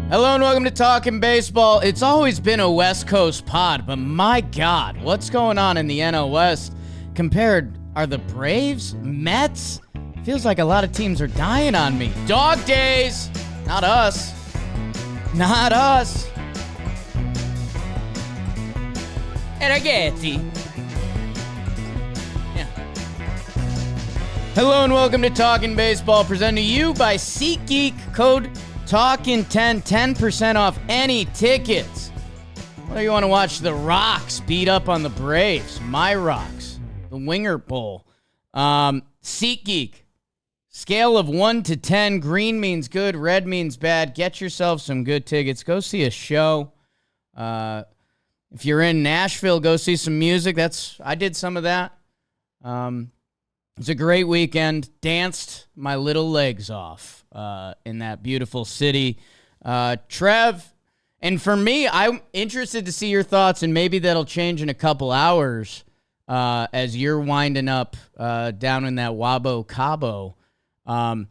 Hello and welcome to Talkin Baseball. It's always been a West Coast pod, but my God, what's going on in the NL West? Compared, are the Braves, Mets? Feels like a lot of teams are dying on me. Dog days! Not us. Not us. Arrighetti. Yeah. Hello and welcome to Talkin Baseball, presented to you by SeatGeek. Code Talkin10, 10% off any tickets. Whether you want to watch the Rocks beat up on the Braves, my Rocks, the Winger Bowl. SeatGeek. Scale of 1 to 10. Green means good, red means bad. Get yourself some good tickets. Go see a show. If you're in Nashville, go see some music. I did some of that. It's a great weekend. Danced my little legs off in that beautiful city. Trev, and for me, I'm interested to see your thoughts, and maybe that'll change in a couple hours as you're winding up down in that Wabo Cabo. I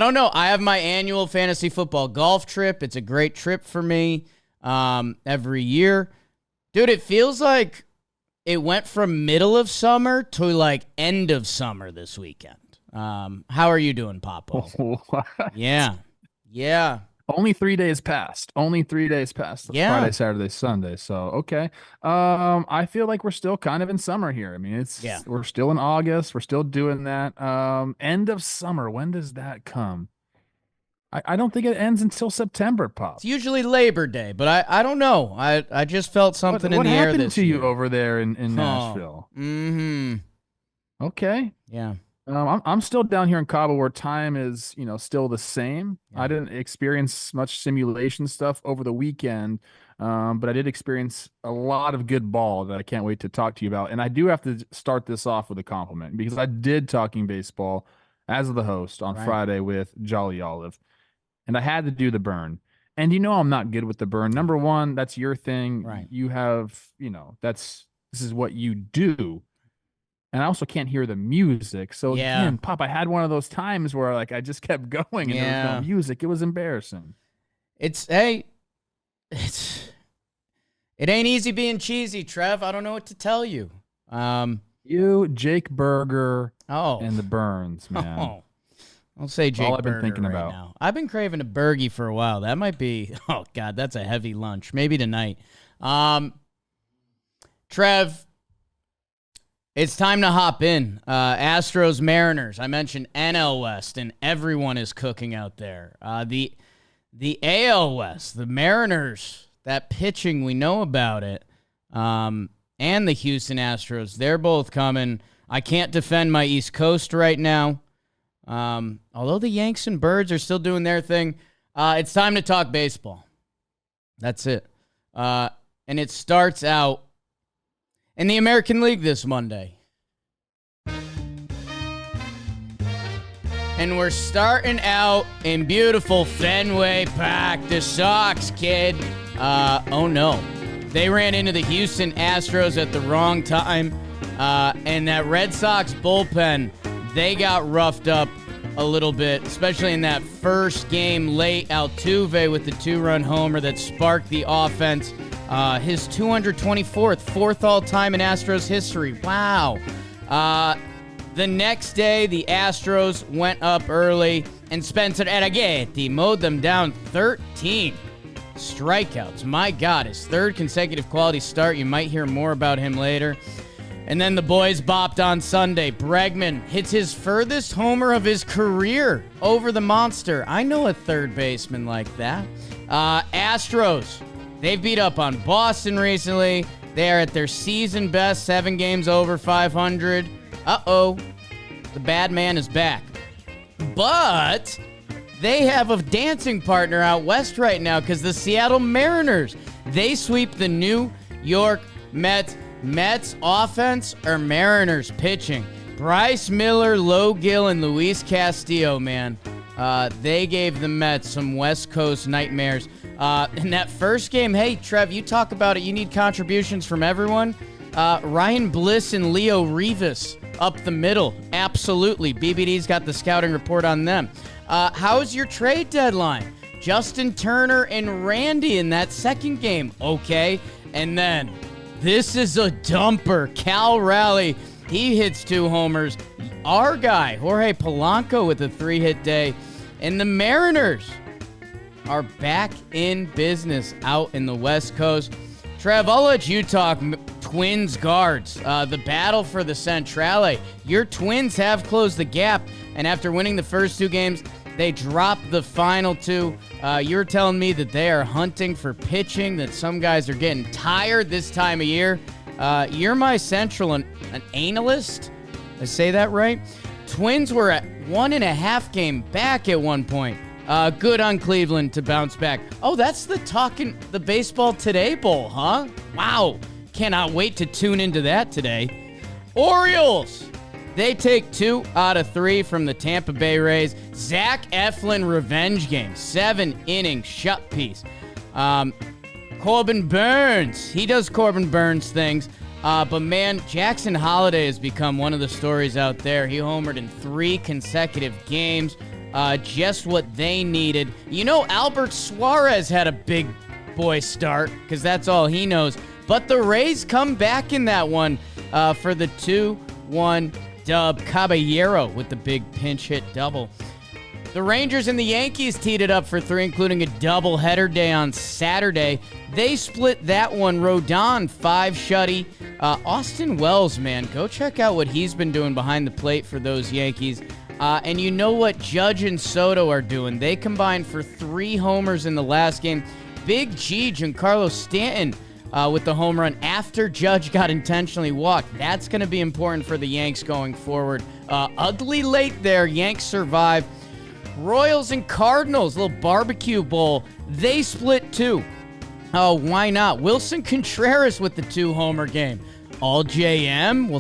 don't know. I have my annual fantasy football golf trip. It's a great trip for me every year. Dude, it feels like it went from middle of summer to like end of summer this weekend. How are you doing, Papo? What? Yeah. Only 3 days passed. Yeah. Friday, Saturday, Sunday. So, okay. I feel like we're still kind of in summer here. I mean, we're still in August. We're still doing that. End of summer. When does that come? I don't think it ends until September, Pop. It's usually Labor Day, but I don't know. I just felt something in the air this year. What happened to you over there in Nashville? Mm-hmm. Okay. Yeah. I'm still down here in Cabo where time is, still the same. Yeah. I didn't experience much simulation stuff over the weekend, but I did experience a lot of good ball that I can't wait to talk to you about. And I do have to start this off with a compliment because I did Talking Baseball as the host on Friday with Jolly Olive, and I had to do the burn. And I'm not good with the burn. Number one, that's your thing. Right. You have, this is what you do. And I also can't hear the music. So again, Pop, I had one of those times where I just kept going and there was no music. It was embarrassing. It ain't easy being cheesy, Trev. I don't know what to tell you. You, Jake Berger, and the Burns, man. Oh. I'll say Jake all I've been Berger thinking right about. now. I've been craving a burgie for a while. That might be, oh God, that's a heavy lunch. Maybe tonight. Trev, it's time to hop in. Astros, Mariners. I mentioned NL West, and everyone is cooking out there. The AL West, the Mariners, that pitching, we know about it. And the Houston Astros, they're both coming. I can't defend my East Coast right now. Although the Yanks and Birds are still doing their thing. It's time to talk baseball. That's it. And it starts out in the American League this Monday. And we're starting out in beautiful Fenway Park. The Sox, kid. Oh no. They ran into the Houston Astros at the wrong time. And that Red Sox bullpen, they got roughed up a little bit, especially in that first game late. Altuve with the 2-run homer that sparked the offense. His 224th, fourth all-time in Astros history. Wow. The next day, the Astros went up early, and Spencer Arrighetti mowed them down 13 strikeouts. My God, his third consecutive quality start. You might hear more about him later. And then the boys bopped on Sunday. Bregman hits his furthest homer of his career over the monster. I know a third baseman like that. Astros, they beat up on Boston recently. They are at their season best, 7 games over 500. Uh-oh, the bad man is back. But they have a dancing partner out west right now because the Seattle Mariners, they sweep the New York Mets. Mets offense or Mariners pitching? Bryce Miller, Low Gill, and Luis Castillo, man. They gave the Mets some West Coast nightmares. In that first game, hey, Trev, you talk about it. You need contributions from everyone. Ryan Bliss and Leo Rivas up the middle. Absolutely. BBD's got the scouting report on them. How's your trade deadline? Justin Turner and Randy in that second game. Okay. And then this is a dumper. Cal Raleigh, he hits 2 homers. Our guy, Jorge Polanco, with a 3-hit day. And the Mariners are back in business out in the West Coast. Trev, I'll let you talk Twins guards. The battle for the Centrale. Your Twins have closed the gap, and after winning the first 2 games, they dropped the final 2. You're telling me that they are hunting for pitching, that some guys are getting tired this time of year. You're my Central, an analyst? I say that right? Twins were at 1.5 game back at one point. Good on Cleveland to bounce back. Oh, that's the Talkin' the Baseball Today Bowl, huh? Wow. Cannot wait to tune into that today. Orioles. They take 2 out of 3 from the Tampa Bay Rays. Zach Eflin revenge game. 7-inning shut piece. Corbin Burns. He does Corbin Burns things. But man, Jackson Holliday has become one of the stories out there. He homered in 3 consecutive games. Just what they needed. You know, Albert Suarez had a big boy start because that's all he knows. But the Rays come back in that one for the 2-1 dub. Caballero with the big pinch hit double. The Rangers and the Yankees teed it up for 3, including a double-header day on Saturday. They split that one. Rodon, 5 shutty. Austin Wells, man, go check out what he's been doing behind the plate for those Yankees. And you know what Judge and Soto are doing. They combined for 3 homers in the last game. Big G, Giancarlo Stanton, with the home run after Judge got intentionally walked. That's going to be important for the Yanks going forward. Ugly late there. Yanks survive. Royals and Cardinals, little barbecue bowl. They split 2. Oh, why not? Wilson Contreras with the 2-homer game. All JM.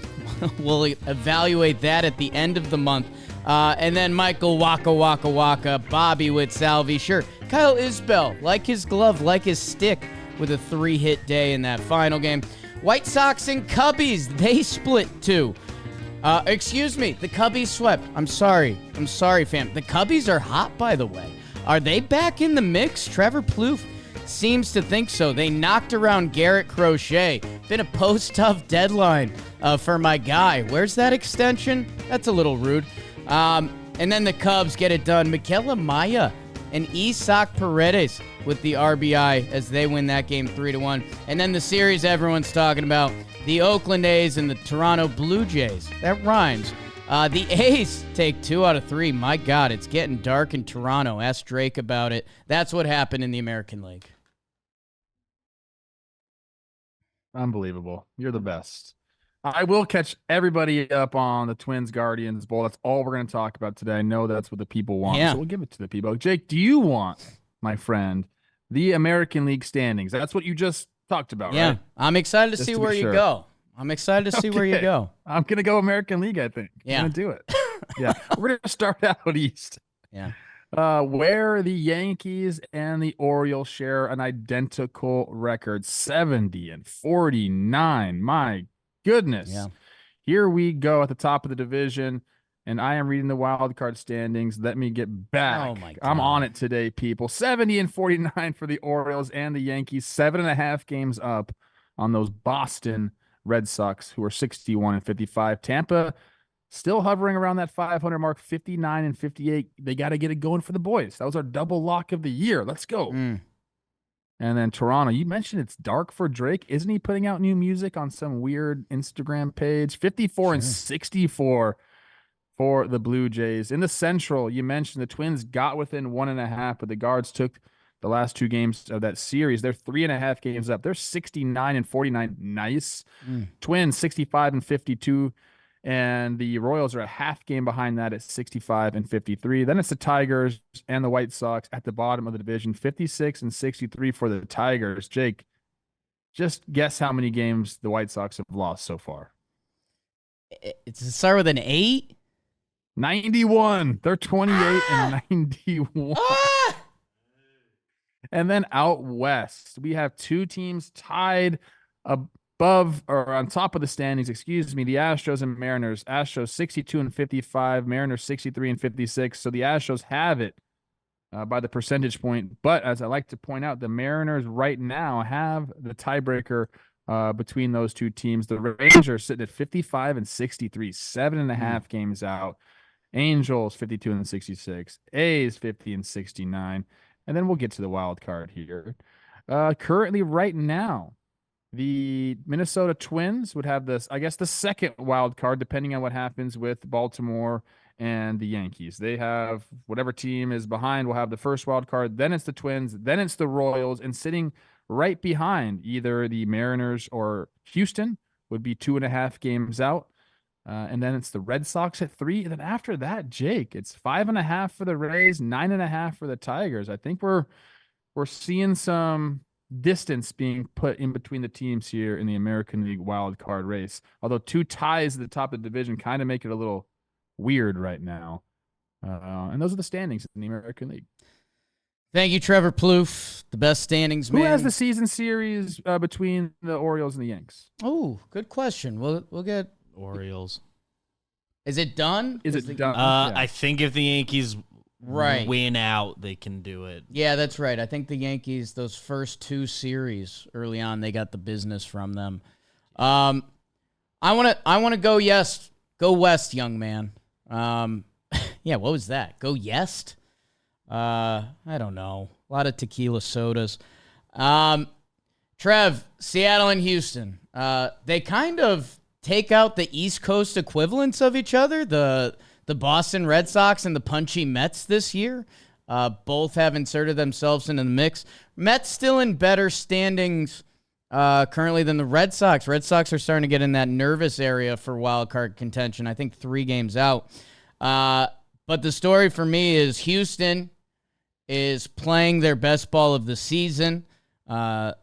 We'll evaluate that at the end of the month. And then Michael Waka, Bobby with Salvi. Sure, Kyle Isbell, like his glove, like his stick, with a 3-hit day in that final game. White Sox and Cubbies, they split 2. Excuse me, the Cubbies swept. I'm sorry, fam. The Cubbies are hot, by the way. Are they back in the mix? Trevor Plouffe seems to think so. They knocked around Garrett Crochet. Been a post-tough deadline for my guy. Where's that extension? That's a little rude. And then the Cubs get it done. Mikel Maya and Isaac Paredes with the RBI as they win that game 3-1. And then the series everyone's talking about, the Oakland A's and the Toronto Blue Jays. That rhymes. The A's take 2 out of 3. My God, it's getting dark in Toronto. Ask Drake about it. That's what happened in the American League. Unbelievable. You're the best. I will catch everybody up on the Twins Guardians Bowl. That's all we're going to talk about today. I know that's what the people want, so we'll give it to the people. Jake, do you want, my friend, the American League standings? That's what you just talked about, right? I'm excited to see where you go. I'm excited to see where you go. I'm going to go American League, I think. Yeah. I'm going to do it. Yeah. We're going to start out east. Yeah. Where the Yankees and the Orioles share an identical record, 70-49. My goodness. Yeah. Here we go at the top of the division, and I am reading the wild card standings. Let me get back. Oh my God. I'm on it today, people. 70-49 for the Orioles and the Yankees, 7.5 games up on those Boston Red Sox, who are 61-55. Tampa still hovering around that 500 mark, 59-58. They got to get it going for the boys. That was our double lock of the year. Let's go. And then Toronto, you mentioned it's dark for Drake. Isn't he putting out new music on some weird Instagram page? 54-64 for the Blue Jays. In the Central, you mentioned the Twins got within 1.5, but the Guards took the last 2 games of that series. They're 3.5 games up. They're 69-49. Nice. Twins 65-52. And the Royals are a half game behind that at 65-53. Then it's the Tigers and the White Sox at the bottom of the division, 56-63 for the Tigers. Jake, just guess how many games the White Sox have lost so far. It's start with an 8? 91. They're 28-91. And then out west, we have 2 teams tied above or on top of the standings, the Astros and Mariners. Astros 62-55, Mariners 63-56. So the Astros have it by the percentage point. But as I like to point out, the Mariners right now have the tiebreaker between those two teams. The Rangers sitting at 55 and 63, 7.5 games out. Angels 52 and 66, A's 50 and 69, and then we'll get to the wild card here. Currently, right now, the Minnesota Twins would have this, I guess, the second wild card, depending on what happens with Baltimore and the Yankees. They have whatever team is behind will have the first wild card. Then it's the Twins. Then it's the Royals, and sitting right behind either the Mariners or Houston would be 2.5 games out. And then it's the Red Sox at 3. And then after that, Jake, it's 5.5 for the Rays, 9.5 for the Tigers. I think we're seeing some distance being put in between the teams here in the American League wild card race. Although 2 ties at the top of the division kind of make it a little weird right now. And those are the standings in the American League. Thank you, Trevor Plouffe. The best standings, man. Who has the season series between the Orioles and the Yanks? Oh, good question. We'll get Orioles. Is it done? Is it done? Yeah. I think if the Yankees right. win out, they can do it. Yeah, that's right. I think the Yankees, those first 2 series early on, they got the business from them. I want to go west, young man. Yeah, what was that? Go yes? I don't know. A lot of tequila sodas. Trev, Seattle and Houston. They kind of take out the East Coast equivalents of each other. The Boston Red Sox and the punchy Mets this year. Both have inserted themselves into the mix. Mets still in better standings currently than the Red Sox. Red Sox are starting to get in that nervous area for wild card contention. I think 3 games out. But the story for me is Houston is playing their best ball of the season. The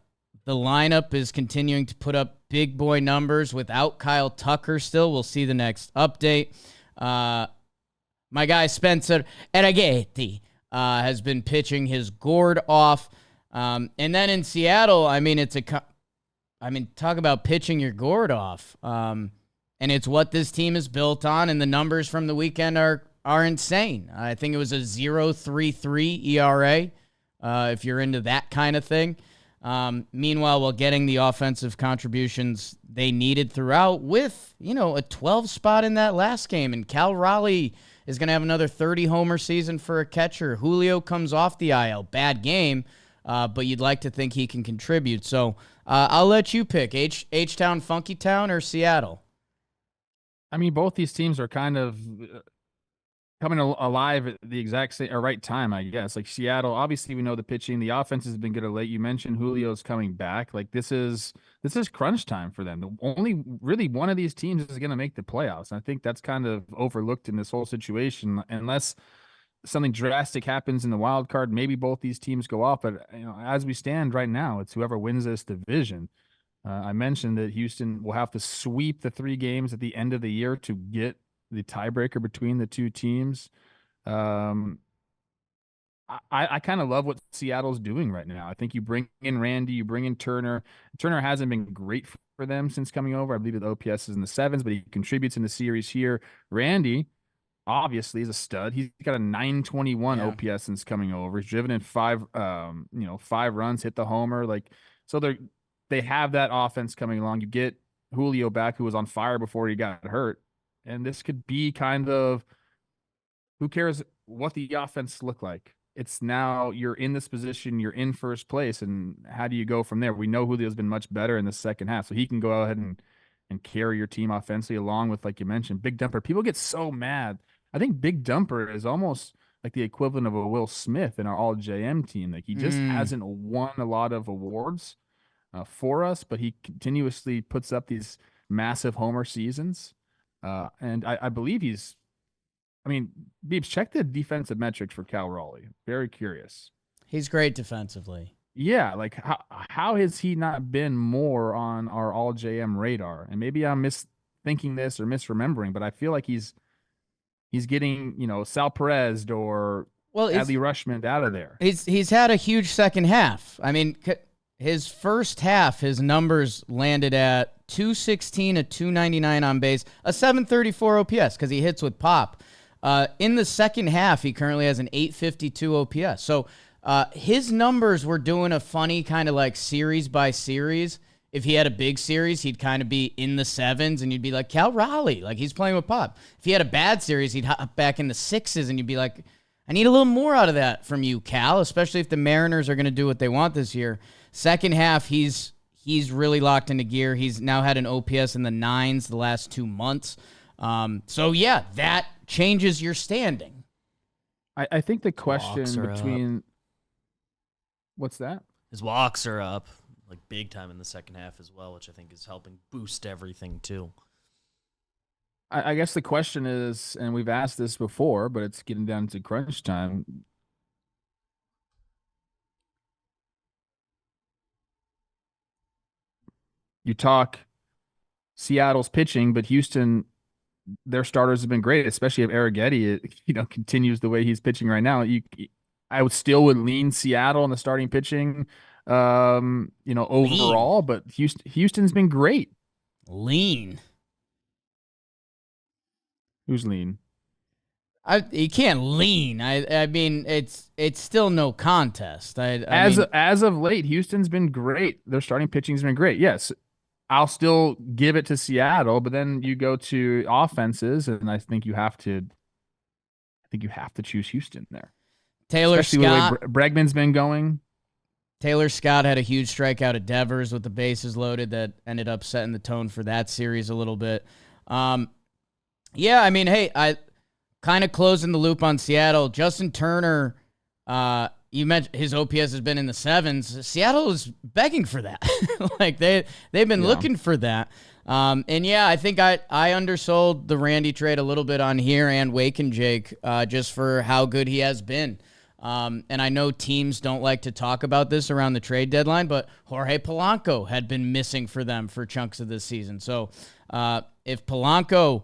lineup is continuing to put up big boy numbers without Kyle Tucker still. We'll see the next update. My guy Spencer Arrighetti has been pitching his gourd off. And then in Seattle, talk about pitching your gourd off. And it's what this team is built on, and the numbers from the weekend are insane. I think it was a 0.33 ERA, if you're into that kind of thing. Meanwhile, while getting the offensive contributions they needed throughout with, a 12 spot in that last game. And Cal Raleigh is going to have another 30-homer season for a catcher. Julio comes off the IL. Bad game, but you'd like to think he can contribute. So I'll let you pick H-Town, Funky Town, or Seattle. I mean, both these teams are kind of coming alive at the exact same or right time, I guess. Like Seattle, obviously we know the pitching, the offense has been good of late. You mentioned Julio's coming back. Like this is crunch time for them. Only really one of these teams is going to make the playoffs. And I think that's kind of overlooked in this whole situation, unless something drastic happens in the wild card. Maybe both these teams go off, but as we stand right now, it's whoever wins this division. I mentioned that Houston will have to sweep the 3 games at the end of the year to get the tiebreaker between the 2 teams. I kind of love what Seattle's doing right now. I think you bring in Randy, you bring in Turner. Turner hasn't been great for them since coming over. I believe the OPS is in the 7s, but he contributes in the series here. Randy, obviously, is a stud. He's got a 921 OPS since coming over. He's driven in 5 runs, hit the homer. So they have that offense coming along. You get Julio back, who was on fire before he got hurt. And this could be kind of, who cares what the offense look like? It's now you're in this position, you're in first place, and how do you go from there? We know Julio's been much better in the second half, so he can go ahead and carry your team offensively along with, like you mentioned, Big Dumper. People get so mad. I think Big Dumper is almost like the equivalent of a Will Smith in our All-JM team. Like he just hasn't won a lot of awards for us, but he continuously puts up these massive homer seasons. And I believe Beebs, check the defensive metrics for Cal Raleigh. Very curious. He's great defensively. Yeah, like how has he not been more on our All-JM radar? And maybe I'm misthinking this or misremembering, but I feel like he's getting, Sal Perez or Adley Rutschman out of there. He's had a huge second half. I mean, his first half, his numbers landed at 216, a 299 on base, a 734 OPS because he hits with pop. In the second half, he currently has an 852 OPS. So his numbers were doing a funny kind of like series by series. If he had a big series, he'd kind of be in the 7s, and you'd be like, Cal Raleigh, like he's playing with pop. If he had a bad series, he'd hop back in the 6s, and you'd be like, I need a little more out of that from you, Cal, especially if the Mariners are going to do what they want this year. Second half, he's really locked into gear. He's now had an OPS in the 9s the last 2 months. So, yeah, that changes your standing. I think the question Walks are between... What's that? His walks are up, like big time in the second half as well, which I think is helping boost everything too. I guess the question is, and we've asked this before, but it's getting down to crunch time. You talk Seattle's pitching, but Houston, their starters have been great, especially if Arrighetti, continues the way he's pitching right now. I would lean Seattle in the starting pitching, overall, but Houston's been great. Lean. Who's lean? You can't lean. I mean, it's still no contest. As of late, Houston's been great. Their starting pitching's been great. Yes, I'll still give it to Seattle, but then you go to offenses, and I think you have to choose Houston there. Taylor Especially Scott. with the way Bregman's been going. Taylor Scott had a huge strikeout at Devers with the bases loaded that ended up setting the tone for that series a little bit. Yeah, I mean, hey, I kind of closing the loop on Seattle. Justin Turner, you mentioned his OPS has been in the 7s. Seattle is begging for that. Like they've been looking for that. And yeah, I think I undersold the Randy trade a little bit on here and Wake and Jake, just for how good he has been. And I know teams don't like to talk about this around the trade deadline, but Jorge Polanco had been missing for them for chunks of this season. So if Polanco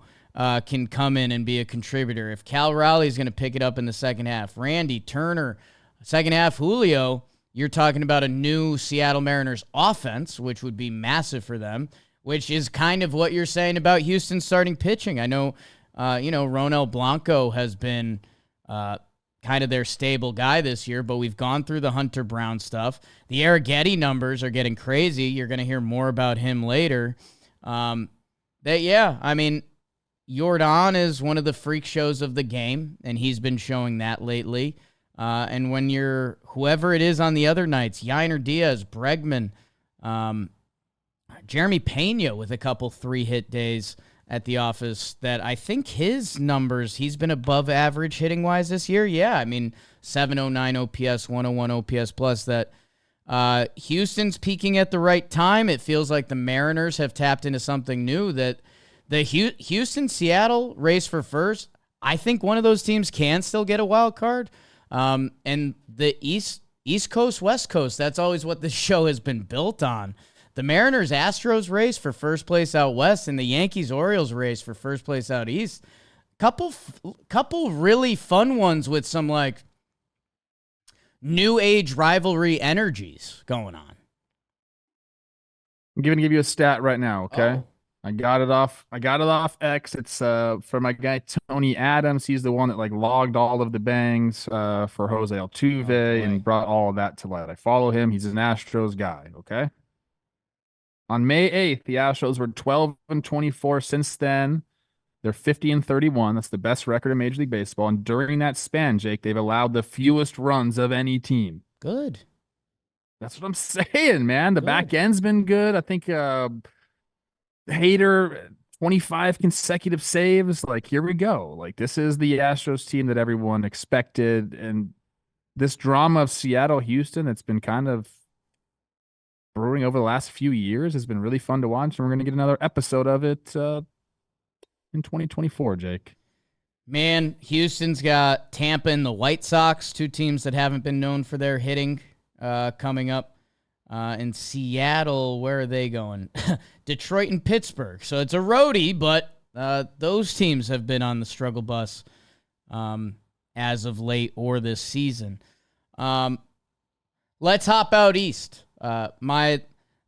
can come in and be a contributor, if Cal Raleigh is going to pick it up in the second half, Randy, Turner, second half, Chourio, you're talking about a new Seattle Mariners offense, which would be massive for them, which is kind of what you're saying about Houston starting pitching. I know, Ronel Blanco has been kind of their stable guy this year, but we've gone through the Hunter Brown stuff. The Arrighetti numbers are getting crazy. You're going to hear more about him later. Jordan is one of the freak shows of the game, and he's been showing that lately. And when you're whoever it is on the other nights, Yainer Diaz, Bregman, Jeremy Pena with a couple 3-hit days at the office, that I think his numbers, he's been above average hitting-wise this year. Yeah, I mean, 709 OPS, 101 OPS plus. That Houston's peaking at the right time. It feels like the Mariners have tapped into something new, that the Houston-Seattle race for first, I think one of those teams can still get a wild card. And the East Coast, West Coast, that's always what this show has been built on. The Mariners-Astros race for first place out west, and the Yankees-Orioles race for first place out east. Couple really fun ones with some like new age rivalry energies going on. I'm going to give you a stat right now, okay? Oh. I got it off X. It's for my guy Tony Adams. He's the one that logged all of the bangs for Jose Altuve and brought all of that to light. I follow him. He's an Astros guy, okay? On May 8th, the Astros were 12-24. Since then, they're 50-31. That's the best record in Major League Baseball. And during that span, Jake, they've allowed the fewest runs of any team. Good. That's what I'm saying, man. The back end's been good. I think Hader, 25 consecutive saves. Here we go. This is the Astros team that everyone expected. And this drama of Seattle-Houston, it's been kind of brewing over the last few years, has been really fun to watch, and we're going to get another episode of it in 2024, Jake. Man, Houston's got Tampa and the White Sox, two teams that haven't been known for their hitting, coming up. In Seattle, where are they going? Detroit and Pittsburgh. So it's a roadie, but those teams have been on the struggle bus as of late or this season. Let's hop out east. My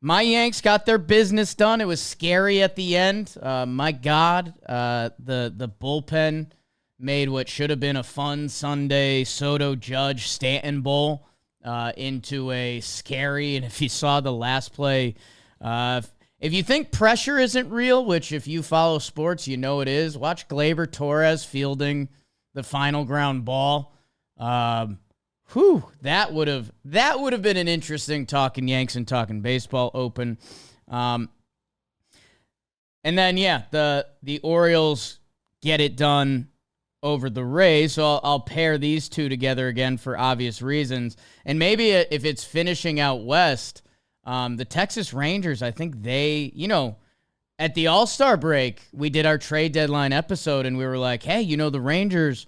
Yanks got their business done. It was scary at the end. My God, the bullpen made what should have been a fun Sunday Soto Judge Stanton Bowl into a scary. And if you saw the last play, if you think pressure isn't real, which if you follow sports, you know it is, watch Gleyber Torres fielding the final ground ball. That would have been an interesting Talking Yanks and Talking Baseball open. And then the Orioles get it done over the Rays. So I'll pair these two together again for obvious reasons. And maybe if it's finishing out west, the Texas Rangers, I think they, at the All-Star break, we did our trade deadline episode and we were like, hey, the Rangers,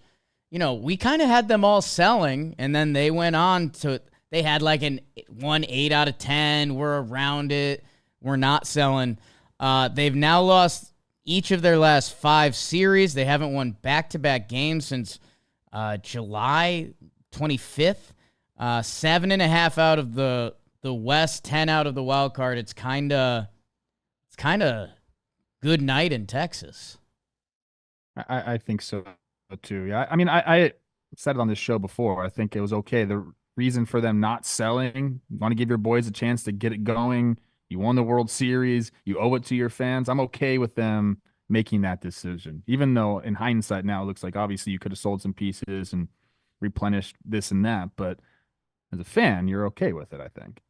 we kind of had them all selling, and then they went on to, they had like an 8 out of 10. We're around it. We're not selling. They've now lost each of their last 5 series. They haven't won back-to-back games since July 25th. 7.5 out of the West, 10 out of the wild card. It's kind of good night in Texas. I think so too. Yeah. I mean, I said it on this show before. I think it was okay. The reason for them not selling, you want to give your boys a chance to get it going. You won the World Series. You owe it to your fans. I'm okay with them making that decision, even though in hindsight now it looks like obviously you could have sold some pieces and replenished this and that. But as a fan, you're okay with it, I think.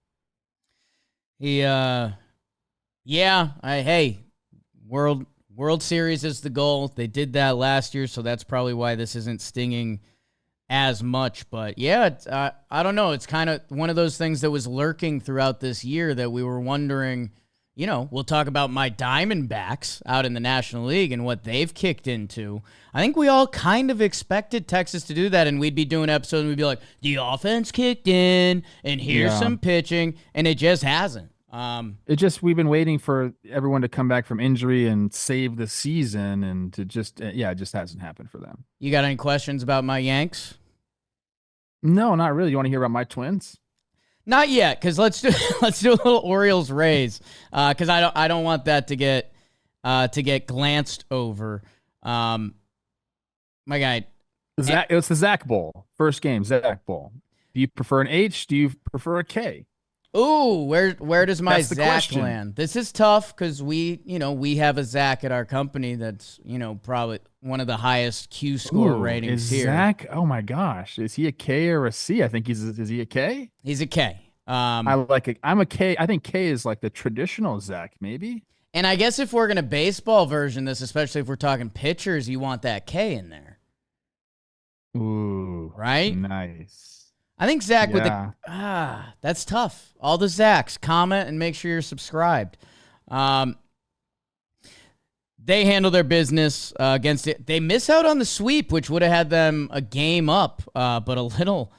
World Series is the goal. They did that last year, so that's probably why this isn't stinging as much. But yeah, I don't know. It's kind of one of those things that was lurking throughout this year that we were wondering, we'll talk about my Diamondbacks out in the National League and what they've kicked into. I think we all kind of expected Texas to do that, and we'd be doing episodes and we'd be like, the offense kicked in, and here's some pitching, and it just hasn't. We've been waiting for everyone to come back from injury and save the season, and to just, it just hasn't happened for them. You got any questions about my Yanks? No, not really. You want to hear about my Twins? Not yet, because let's do a little Orioles Rays, because I don't want that to get glanced over. My guy, it's the Zach Bowl, first game, Zach Bowl. Do you prefer an H? Do you prefer a K? Ooh, where does my Zach question. land? This is tough because we have a Zach at our company that's, probably one of the highest Q score ratings is here. Zach, oh my gosh, is he a K or a C? I think is he a K? He's a K. I like it. I'm a K. I think K is like the traditional Zach, maybe. And I guess if we're gonna baseball version this, especially if we're talking pitchers, you want that K in there. Ooh, right? Nice. I think Zach with that's tough. All the Zachs, comment and make sure you're subscribed. They handle their business against it. They miss out on the sweep, which would have had them a game up, but a little.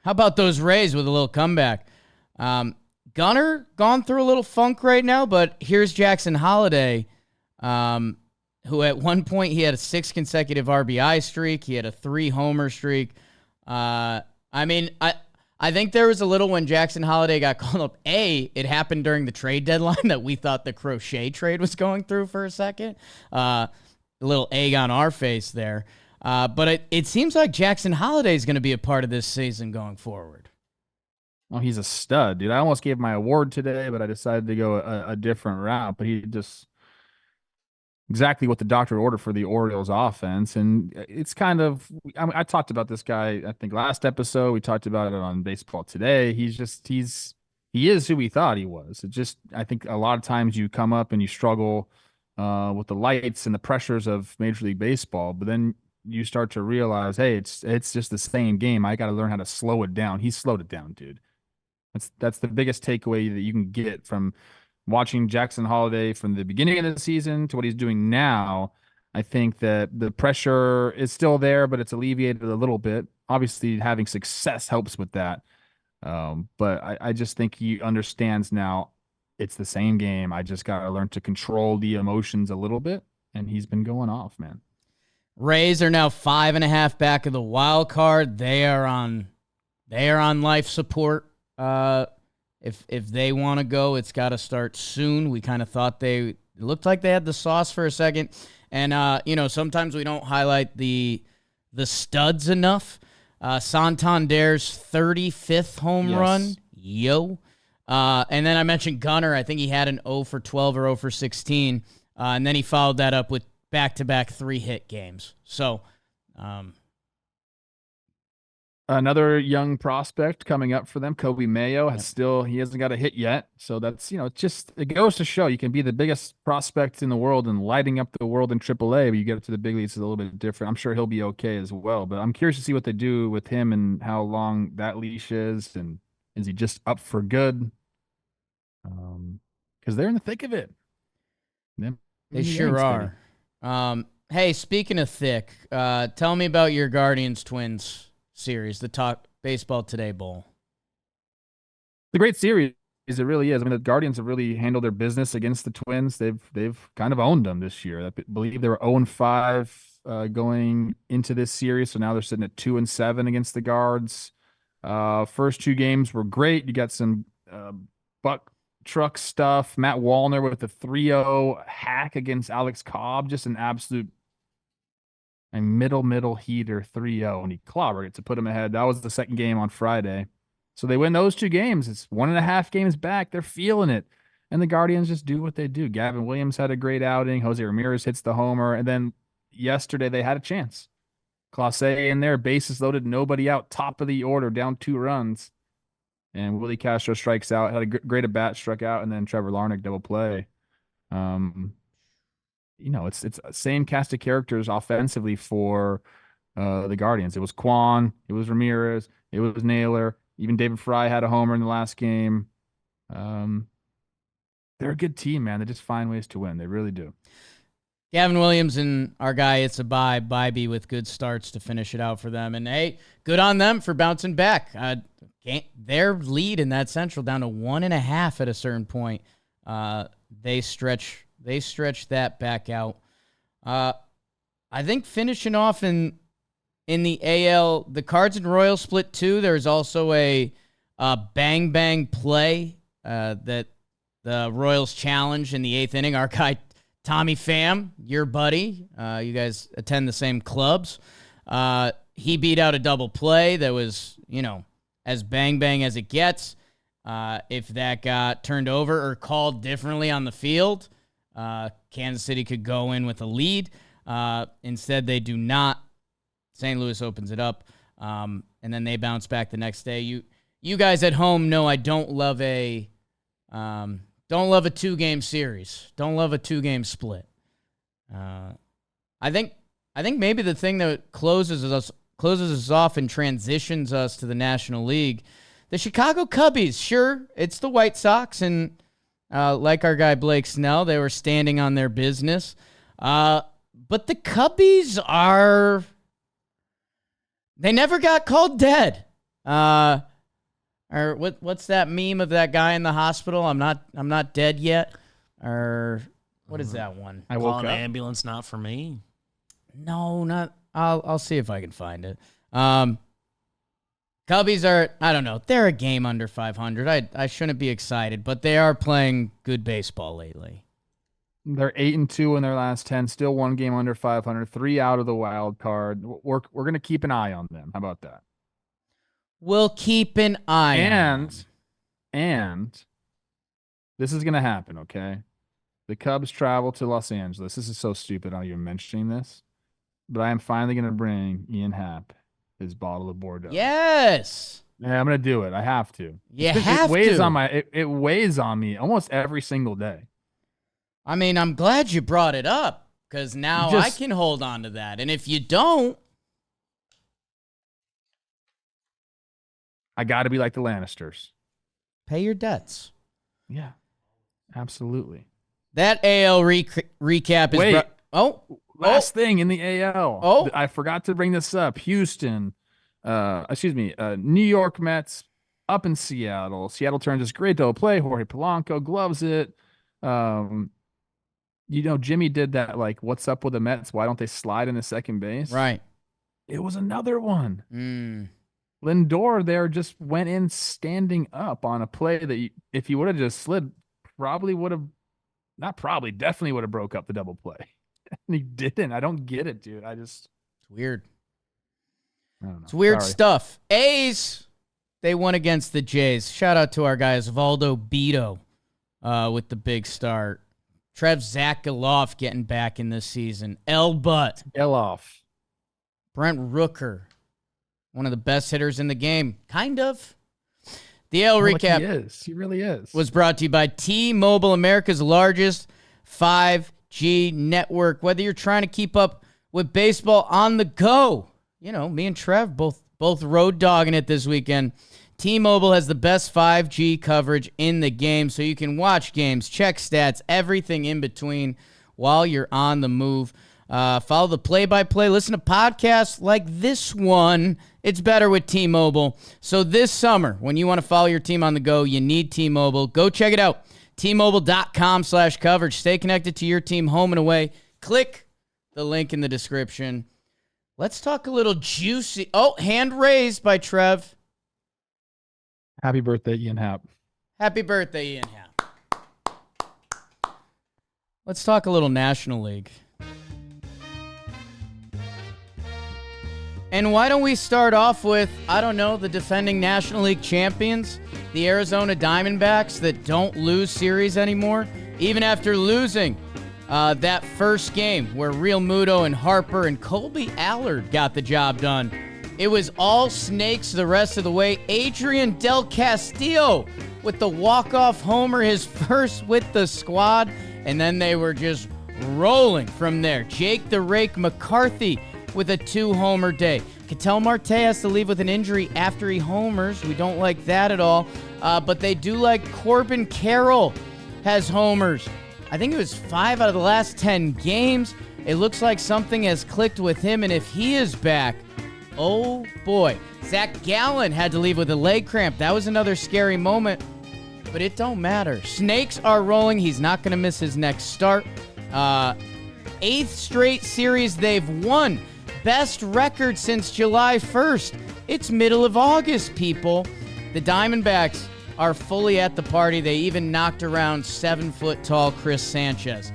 How about those Rays with a little comeback? Gunnar gone through a little funk right now, but here's Jackson Holliday, who at one point he had a 6 consecutive RBI streak. He had a 3 homer streak. I think there was a little when Jackson Holliday got called up. It happened during the trade deadline that we thought the Crochet trade was going through for a second. A little egg on our face there. But it seems like Jackson Holliday is going to be a part of this season going forward. Oh, he's a stud, dude. I almost gave my award today, but I decided to go a different route. But he just exactly what the doctor ordered for the Orioles offense. And it's kind of, I talked about this guy, I think last episode, we talked about it on Baseball Today. He is who we thought he was. I think a lot of times you come up and you struggle with the lights and the pressures of Major League Baseball, but then you start to realize, hey, it's just the same game. I got to learn how to slow it down. He slowed it down, dude. That's the biggest takeaway that you can get from watching Jackson Holliday from the beginning of the season to what he's doing now. I think that the pressure is still there, but it's alleviated a little bit. Obviously, having success helps with that. But I just think he understands now it's the same game. I just got to learn to control the emotions a little bit, and he's been going off, man. Rays are now 5.5 back of the wild card. They are on life support. If they want to go, it's got to start soon. We kind of thought it looked like they had the sauce for a second. And, sometimes we don't highlight the the studs enough. Santander's 35th home run. Yo. And then I mentioned Gunnar. I think he had an 0 for 12 or 0 for 16. And then he followed that up with back-to-back 3-hit games. So, another young prospect coming up for them, Kobe Mayo, he hasn't got a hit yet. So that's, it goes to show you can be the biggest prospect in the world and lighting up the world in AAA, but you get up to the big leagues, it's a little bit different. I'm sure he'll be okay as well, but I'm curious to see what they do with him and how long that leash is, and is he just up for good? Because they're in the thick of it. They sure are. Hey, speaking of thick, tell me about your Guardians Twins series, the Talk Baseball Today Bowl. It's a great series. It really is. I mean, the Guardians have really handled their business against the Twins. They've kind of owned them this year. I believe they were 0-5 going into this series, so now they're sitting at 2-7 against the Guards. First 2 games were great. You got some buck truck stuff. Matt Wallner with a 3-0 hack against Alex Cobb, just an absolute middle heater 3-0, and he clobbered it to put him ahead. That was the second game on Friday. So they win those 2 games. It's 1.5 games back. They're feeling it. And the Guardians just do what they do. Gavin Williams had a great outing. Jose Ramirez hits the homer. And then yesterday they had a chance. Clase in there, bases loaded, nobody out, top of the order, down 2 runs. And Willie Castro strikes out, had a great at bat, struck out, and then Trevor Larnach double play. It's same cast of characters offensively for the Guardians. It was Kwan, it was Ramirez, it was Naylor. Even David Fry had a homer in the last game. They're a good team, man. They just find ways to win. They really do. Gavin Williams and our guy, it's a Bybee with good starts to finish it out for them. And, hey, good on them for bouncing back. Their lead in that Central down to 1.5 at a certain point. They stretch that back out. I think finishing off in the AL, the Cards and Royals split 2. There's also a bang play that the Royals challenge in the 8th inning. Our guy Tommy Pham, your buddy, you guys attend the same clubs. He beat out a double play that was, as bang as it gets. If that got turned over or called differently on the field, Kansas City could go in with a lead. Instead, they do not. St. Louis opens it up, and then they bounce back the next day. You guys at home know I don't love a 2-game series. Don't love a 2-game split. I think maybe the thing that closes us off and transitions us to the National League, the Chicago Cubbies. Sure, it's the White Sox, and like our guy Blake Snell, they were standing on their business. But the Cubbies are. They never got called dead. Or what's that meme of that guy in the hospital? I'm not dead yet. Or what is that one? I woke up. An ambulance, not for me. No, not. I'll see if I can find it. Cubbies are, I don't know. They're a game under 500. I shouldn't be excited, but they are playing good baseball lately. They're 8-2 in their last 10, still 1 game under 500, 3 out of the wild card. We're going to keep an eye on them. How about that? We'll keep an eye on them. And this is going to happen, okay? The Cubs travel to Los Angeles. This is so stupid, I'm even mentioning this. But I am finally going to bring Ian Happ his bottle of Bordeaux. Yes. Yeah, I'm going to do it. I have to. It weighs on me almost every single day. I mean, I'm glad you brought it up because now I can hold on to that. And if you don't, I got to be like the Lannisters. Pay your debts. Yeah, absolutely. That AL recap is... Last thing in the AL. I forgot to bring this up. Houston, New York Mets up in Seattle. Seattle turns this great double play. Jorge Polanco gloves it. Jimmy did that, like, what's up with the Mets? Why don't they slide into second base? Right. It was another one. Lindor there just went in standing up on a play that if he would have just slid, definitely would have broke up the double play. And he didn't. I don't get it, dude. It's weird. I don't know. It's weird Sorry. stuff. A's, they won against the Jays. Shout out to our guy, Osvaldo Beto, with the big start. Trev Zakaloff getting back in this season. Butt. Geloff. Brent Rooker, one of the best hitters in the game. Kind of. The AL recap He is. He really is. was brought to you by T-Mobile, America's largest 5G network. Whether you're trying to keep up with baseball on the go, you know, me and Trev both road dogging it this weekend. T-Mobile has the best 5G coverage in the game, so you can watch games, check stats, everything in between while you're on the move. Follow the play-by-play. Listen to podcasts like this one. It's better with T-Mobile. So this summer, when you want to follow your team on the go, you need T-Mobile. Go check it out. T-Mobile.com/coverage. Stay connected to your team home and away. Click the link in the description. Let's talk a little juicy. Oh, hand raised by Trev. Happy birthday, Ian Happ. Happy birthday, Ian Happ. Let's talk a little National League. And why don't we start off with, I don't know, the defending National League champions, the Arizona Diamondbacks that don't lose series anymore, even after losing that first game where Real Muto and Harper and Colby Allard got the job done. It was all snakes the rest of the way. Adrian Del Castillo with the walk-off homer, his first with the squad, and then they were just rolling from there. Jake the Rake McCarthy with a 2-homer day. Ketel Marte has to leave with an injury after he homers. We don't like that at all. But they do like Corbin Carroll has homers. I think it was 5 out of the last 10 games. It looks like something has clicked with him, and if he is back, oh boy. Zach Gallen had to leave with a leg cramp. That was another scary moment, but it don't matter. Snakes are rolling. He's not going to miss his next start. 8th straight series they've won. Best record since July 1st. It's middle of August, people. The Diamondbacks are fully at the party. They even knocked around 7-foot-tall Chris Sanchez.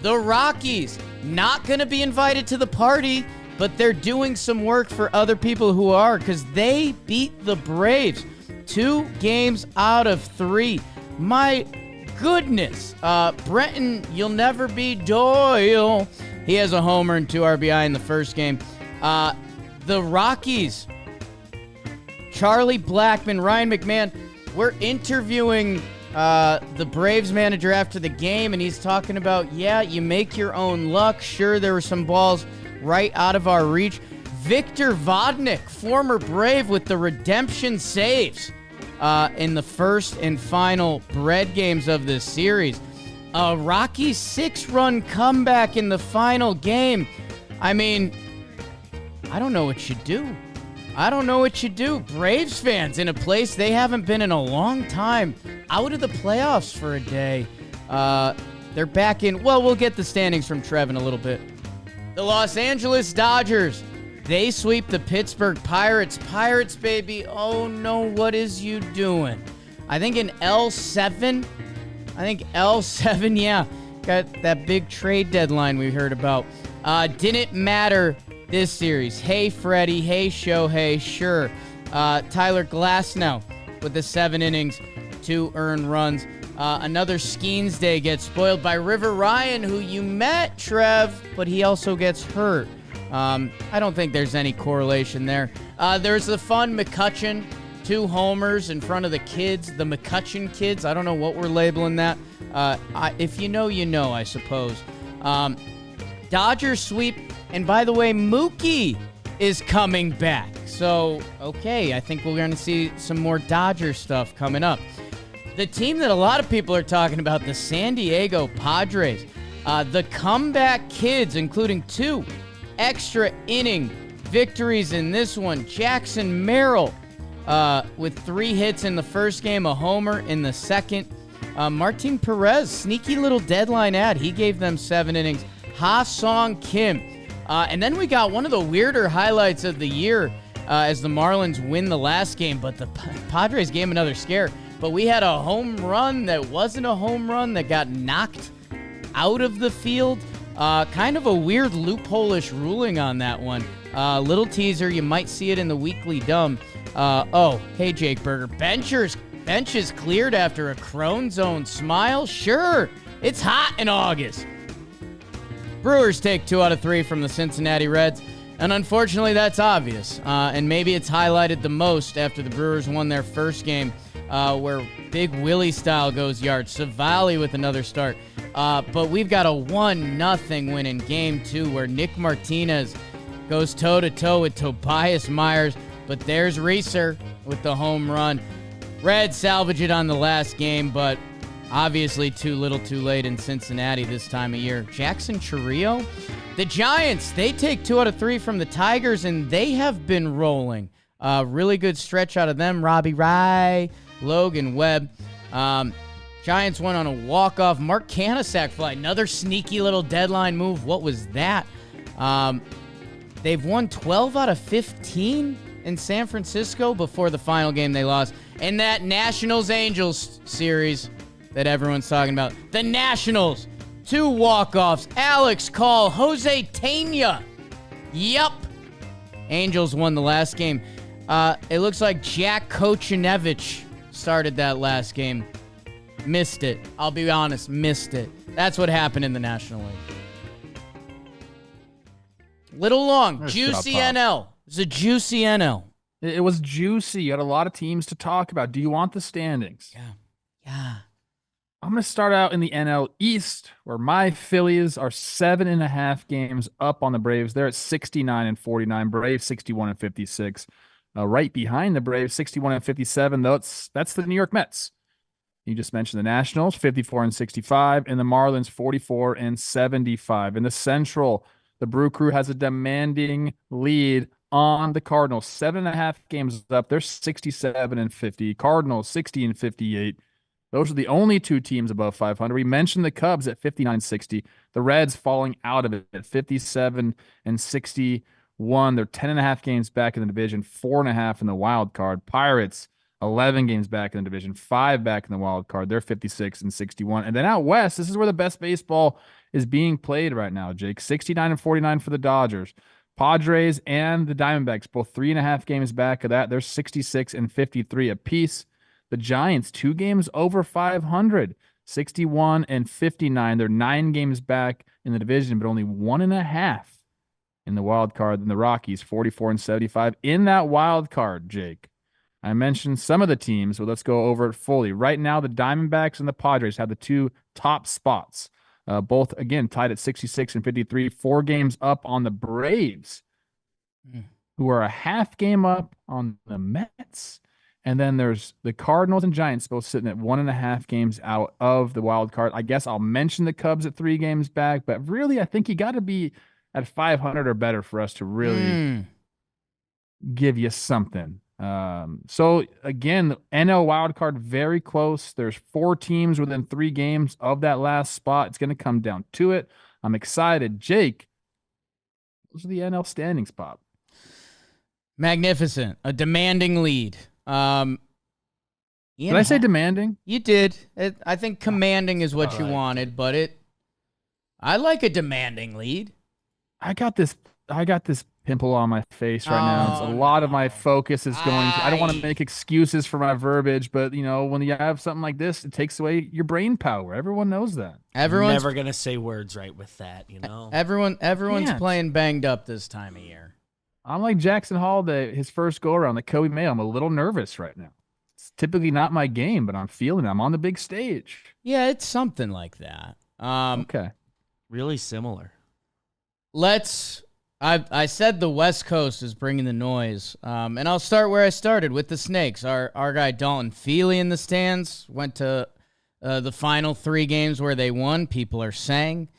The Rockies, not going to be invited to the party, but they're doing some work for other people who are, because they beat the Braves 2 games out of 3. My goodness. Brenton, you'll never be Doyle. He has a homer and 2 RBI in the first game. The Rockies, Charlie Blackmon, Ryan McMahon, we're interviewing the Braves manager after the game, and he's talking about, yeah, you make your own luck. Sure, there were some balls right out of our reach. Victor Vodnik, former Brave, with the redemption saves in the first and final bread games of this series. A Rocky 6-run comeback in the final game. I mean, I don't know what you do. Braves fans in a place they haven't been in a long time, out of the playoffs for a day. They're back in. Well, we'll get the standings from Trev in a little bit. The Los Angeles Dodgers, they sweep the Pittsburgh Pirates. Pirates, baby. Oh, no, what is you doing? I think in L7, yeah. Got that big trade deadline we heard about. Didn't matter this series. Hey, Freddie. Hey, Shohei. Sure. Tyler Glasnow with the 7 innings, 2 earned runs. Another Skeens day gets spoiled by River Ryan, who you met, Trev, but he also gets hurt. I don't think there's any correlation there. There's the fun McCutchen, 2 homers in front of the kids, the McCutchen kids. I don't know what we're labeling that. If you know, you know, I suppose. Dodgers sweep, and by the way, Mookie is coming back. So, okay, I think we're going to see some more Dodger stuff coming up. The team that a lot of people are talking about, the San Diego Padres, the comeback kids, including 2 extra inning victories in this one. Jackson Merrill with 3 hits in the first game, a homer in the second. Martin Perez, sneaky little deadline ad. He gave them 7 innings. Ha-Song Kim. And then we got one of the weirder highlights of the year as the Marlins win the last game, but the Padres gave him another scare. But we had a home run that wasn't a home run that got knocked out of the field. Kind of a weird loophole-ish ruling on that one. Little teaser, you might see it in the weekly dumb. Hey, Jake Berger. Bench is cleared after a Crone Zone smile? Sure, it's hot in August. Brewers take 2 out of 3 from the Cincinnati Reds. And unfortunately, that's obvious. And maybe it's highlighted the most after the Brewers won their first game, where Big Willie style goes yard. Savali with another start. But we've got a 1-0 win in Game 2 where Nick Martinez goes toe-to-toe with Tobias Myers. But there's Reeser with the home run. Reds salvage it on the last game, but obviously too little too late in Cincinnati this time of year. Jackson Chourio? The Giants, they take 2 out of 3 from the Tigers, and they have been rolling. Really good stretch out of them. Robbie Rye, Logan Webb. Giants went on a walk-off. Mark Canasack fly. Another sneaky little deadline move. What was that? They've won 12 out of 15 in San Francisco before the final game they lost. And that Nationals-Angels series that everyone's talking about. The Nationals. 2 walk-offs. Alex Call, Jose Tena. Yup. Angels won the last game. It looks like Jack Kochanevich started that last game. Missed it. I'll be honest, missed it. That's what happened in the National League. Little long. Nice Juicy job, Pop. NL. It's a juicy NL. It was juicy. You had a lot of teams to talk about. Do you want the standings? Yeah. I'm going to start out in the NL East, where my Phillies are 7.5 games up on the Braves. They're at 69 and 49. Braves 61 and 56. Right behind the Braves, 61 and 57. That's the New York Mets. You just mentioned the Nationals, 54 and 65, and the Marlins, 44 and 75. In the Central, the Brew Crew has a demanding lead on the Cardinals, 7.5 games up. They're 67 and 50. Cardinals, 60 and 58. Those are the only 2 teams above 500. We mentioned the Cubs at 59-60. The Reds falling out of it at 57 and 61. They're 10.5 games back in the division, 4.5 in the wild card. Pirates, 11 games back in the division, 5 back in the wild card. They're 56 and 61. And then out west, this is where the best baseball is being played right now, Jake. 69 and 49 for the Dodgers. Padres and the Diamondbacks, both 3.5 games back of that. They're 66 and 53 apiece. The Giants, 2 games over 500, 61 and 59. They're 9 games back in the division, but only 1.5 in the wild card. And the Rockies, 44 and 75 in that wild card, Jake. I mentioned some of the teams, but let's go over it fully. Right now, the Diamondbacks and the Padres have the 2 top spots. Both, again, tied at 66 and 53, 4 games up on the Braves, who are a half game up on the Mets. And then there's the Cardinals and Giants both sitting at 1.5 games out of the wild card. I guess I'll mention the Cubs at 3 games back, but really I think you got to be at 500 or better for us to really give you something. So again, the NL wild card very close. There's 4 teams within 3 games of that last spot. It's going to come down to it. I'm excited. Jake, those are the NL standings, Pop. Magnificent. A demanding lead. Did I say demanding? You did. I think commanding is what you wanted, but I like a demanding lead. I got this pimple on my face right now. It's a lot of my focus is going to, I don't want to make excuses for my verbiage, but when you have something like this, it takes away your brain power. Everyone knows that. Everyone's never going to say words right with that, Everyone's playing banged up this time of year. I'm like Jackson Holliday, his first go-around, like Kobe Mayo. I'm a little nervous right now. It's typically not my game, but I'm feeling it. I'm on the big stage. Yeah, it's something like that. Okay. Really similar. I said the West Coast is bringing the noise, and I'll start where I started with the Snakes. Our guy Dalton Feely in the stands went to the final 3 games where they won. People are saying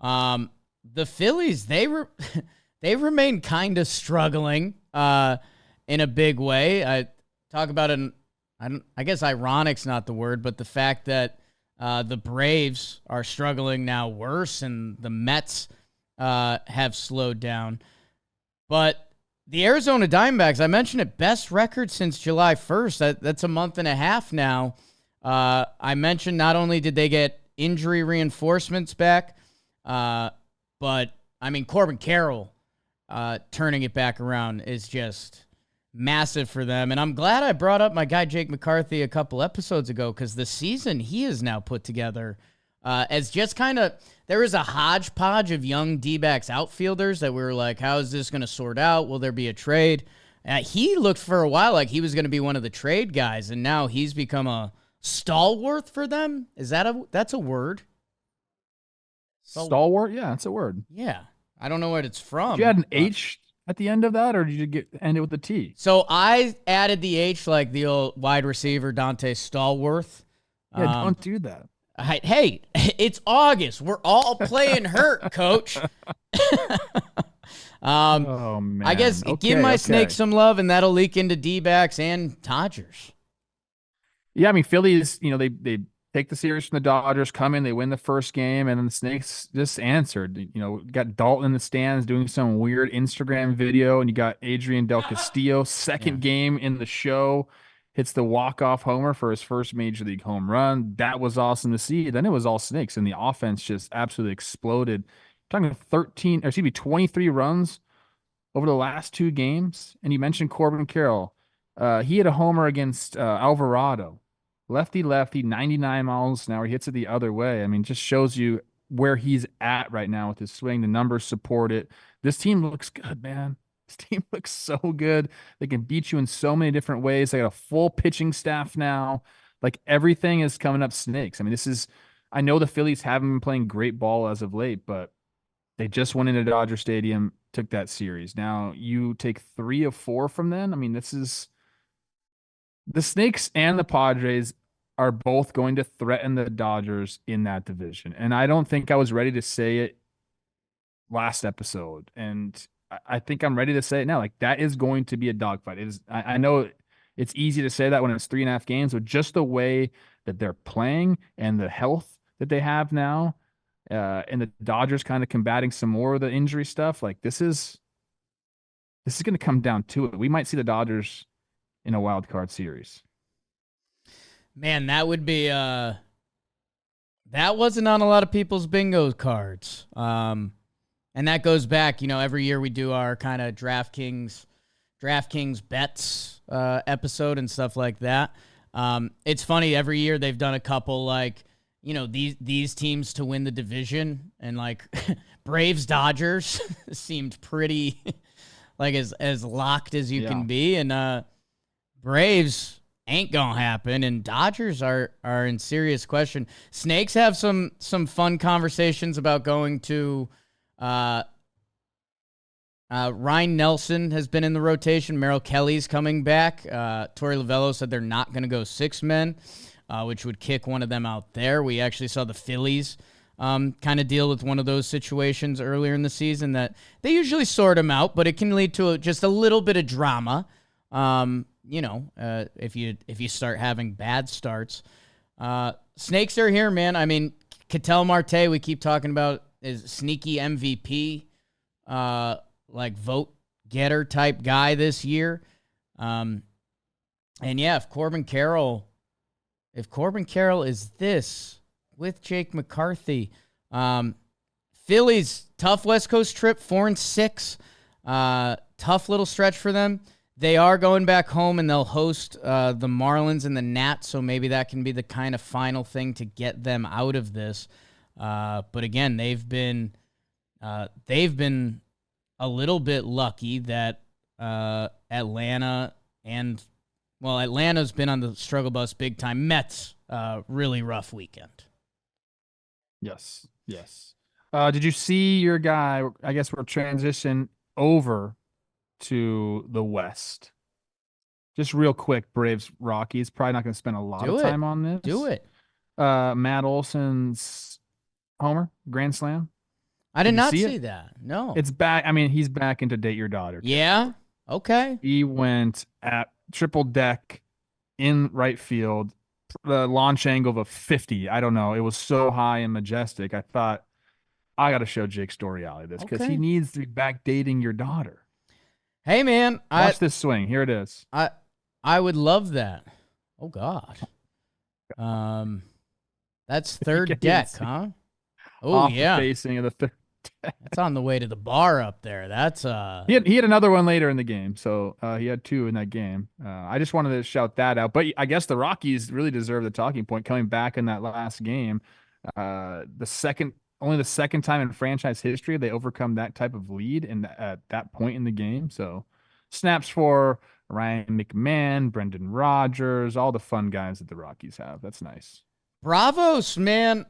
the Phillies they remain kind of struggling in a big way. I talk about it. I guess ironic's not the word, but the fact that the Braves are struggling now worse, and the Mets have slowed down. But the Arizona Diamondbacks, I mentioned it, best record since July 1st. That's a month and a half now. I mentioned not only did they get injury reinforcements back, but, Corbin Carroll turning it back around is just massive for them. And I'm glad I brought up my guy Jake McCarthy a couple episodes ago, because the season he has now put together as just kind of, there was a hodgepodge of young D-backs outfielders that we were like, how is this going to sort out? Will there be a trade? He looked for a while like he was going to be one of the trade guys, and now he's become a stalwart for them. That's a word? Stalwart? Yeah, that's a word. Yeah. I don't know what it's from. Did you add an H at the end of that, or did you end it with a T? So I added the H like the old wide receiver Dante Stallworth. Yeah, don't do that. Hey, it's August. We're all playing hurt, coach. Oh, man. I guess give my Snakes some love, and that'll leak into D-backs and Dodgers. Yeah, I mean, Phillies, they take the series from the Dodgers, come in, they win the first game, and then the Snakes just answered. Got Dalton in the stands doing some weird Instagram video, and you got Adrian Del Castillo, second game in the show, hits the walk-off homer for his first major league home run. That was awesome to see. Then it was all Snakes, and the offense just absolutely exploded. Talking 23 runs over the last 2 games. And you mentioned Corbin Carroll. He had a homer against Alvarado. Lefty, 99 miles an hour. He hits it the other way. I mean, just shows you where he's at right now with his swing. The numbers support it. This team looks good, man. This team looks so good. They can beat you in so many different ways. They got a full pitching staff now. Like, everything is coming up Snakes. I mean, I know the Phillies haven't been playing great ball as of late, but they just went into Dodger Stadium, took that series. Now you take 3 of 4 from them. I mean, the Snakes and the Padres are both going to threaten the Dodgers in that division. And I don't think I was ready to say it last episode. And I think I'm ready to say it now. Like, that is going to be a dogfight. I know it's easy to say that when it's 3.5 games, but just the way that they're playing and the health that they have now, and the Dodgers kind of combating some more of the injury stuff, like, this is going to come down to it. We might see the Dodgers in a wild card series. Man, that would be that wasn't on a lot of people's bingo cards. And that goes back, every year we do our kind of DraftKings bets episode and stuff like that. It's funny, every year they've done a couple, like, these teams to win the division, and like Braves Dodgers seemed pretty like as locked as you can be, and Braves ain't gonna happen, and Dodgers are in serious question. Snakes have some fun conversations about going to Ryan Nelson has been in the rotation. Merrill Kelly's coming back. Torey Lovello said they're not going to go 6 men, which would kick one of them out there. We actually saw the Phillies kind of deal with one of those situations earlier in the season, that they usually sort them out, but it can lead to just a little bit of drama. If you start having bad starts. Snakes are here, man. I mean, Ketel Marte, we keep talking about, is sneaky MVP, like vote getter type guy this year. And yeah, if Corbin Carroll is this with Jake McCarthy, Phillies, tough West Coast trip, 4-6, tough little stretch for them. They are going back home, and they'll host the Marlins and the Nats, so maybe that can be the kind of final thing to get them out of this. But again, they've been a little bit lucky that Atlanta's been on the struggle bus big time. Mets, really rough weekend. Yes. Did you see your guy? I guess we'll transition over to the West. Just real quick, Braves Rockies. Probably not going to spend a lot of time on this. Do it. Matt Olson's homer, grand slam. I did not see that. No. It's back. I mean, he's back into date your daughter. Yeah. Okay. He went at triple deck in right field, the launch angle of a 50. I don't know. It was so high and majestic. I thought, I got to show Jake Storiale this, because he needs to be back dating your daughter. Hey, man. Watch this swing. Here it is. I would love that. Oh, God. That's third deck, huh? Oh, Off yeah. the facing of the That's on the way to the bar up there. That's He had another one later in the game, so he had two in that game. I just wanted to shout that out. But I guess the Rockies really deserve the talking point coming back in that last game. Only the second time in franchise history they overcome that type of lead at that point in the game. So snaps for Ryan McMahon, Brendan Rodgers, all the fun guys that the Rockies have. That's nice. Bravos, man.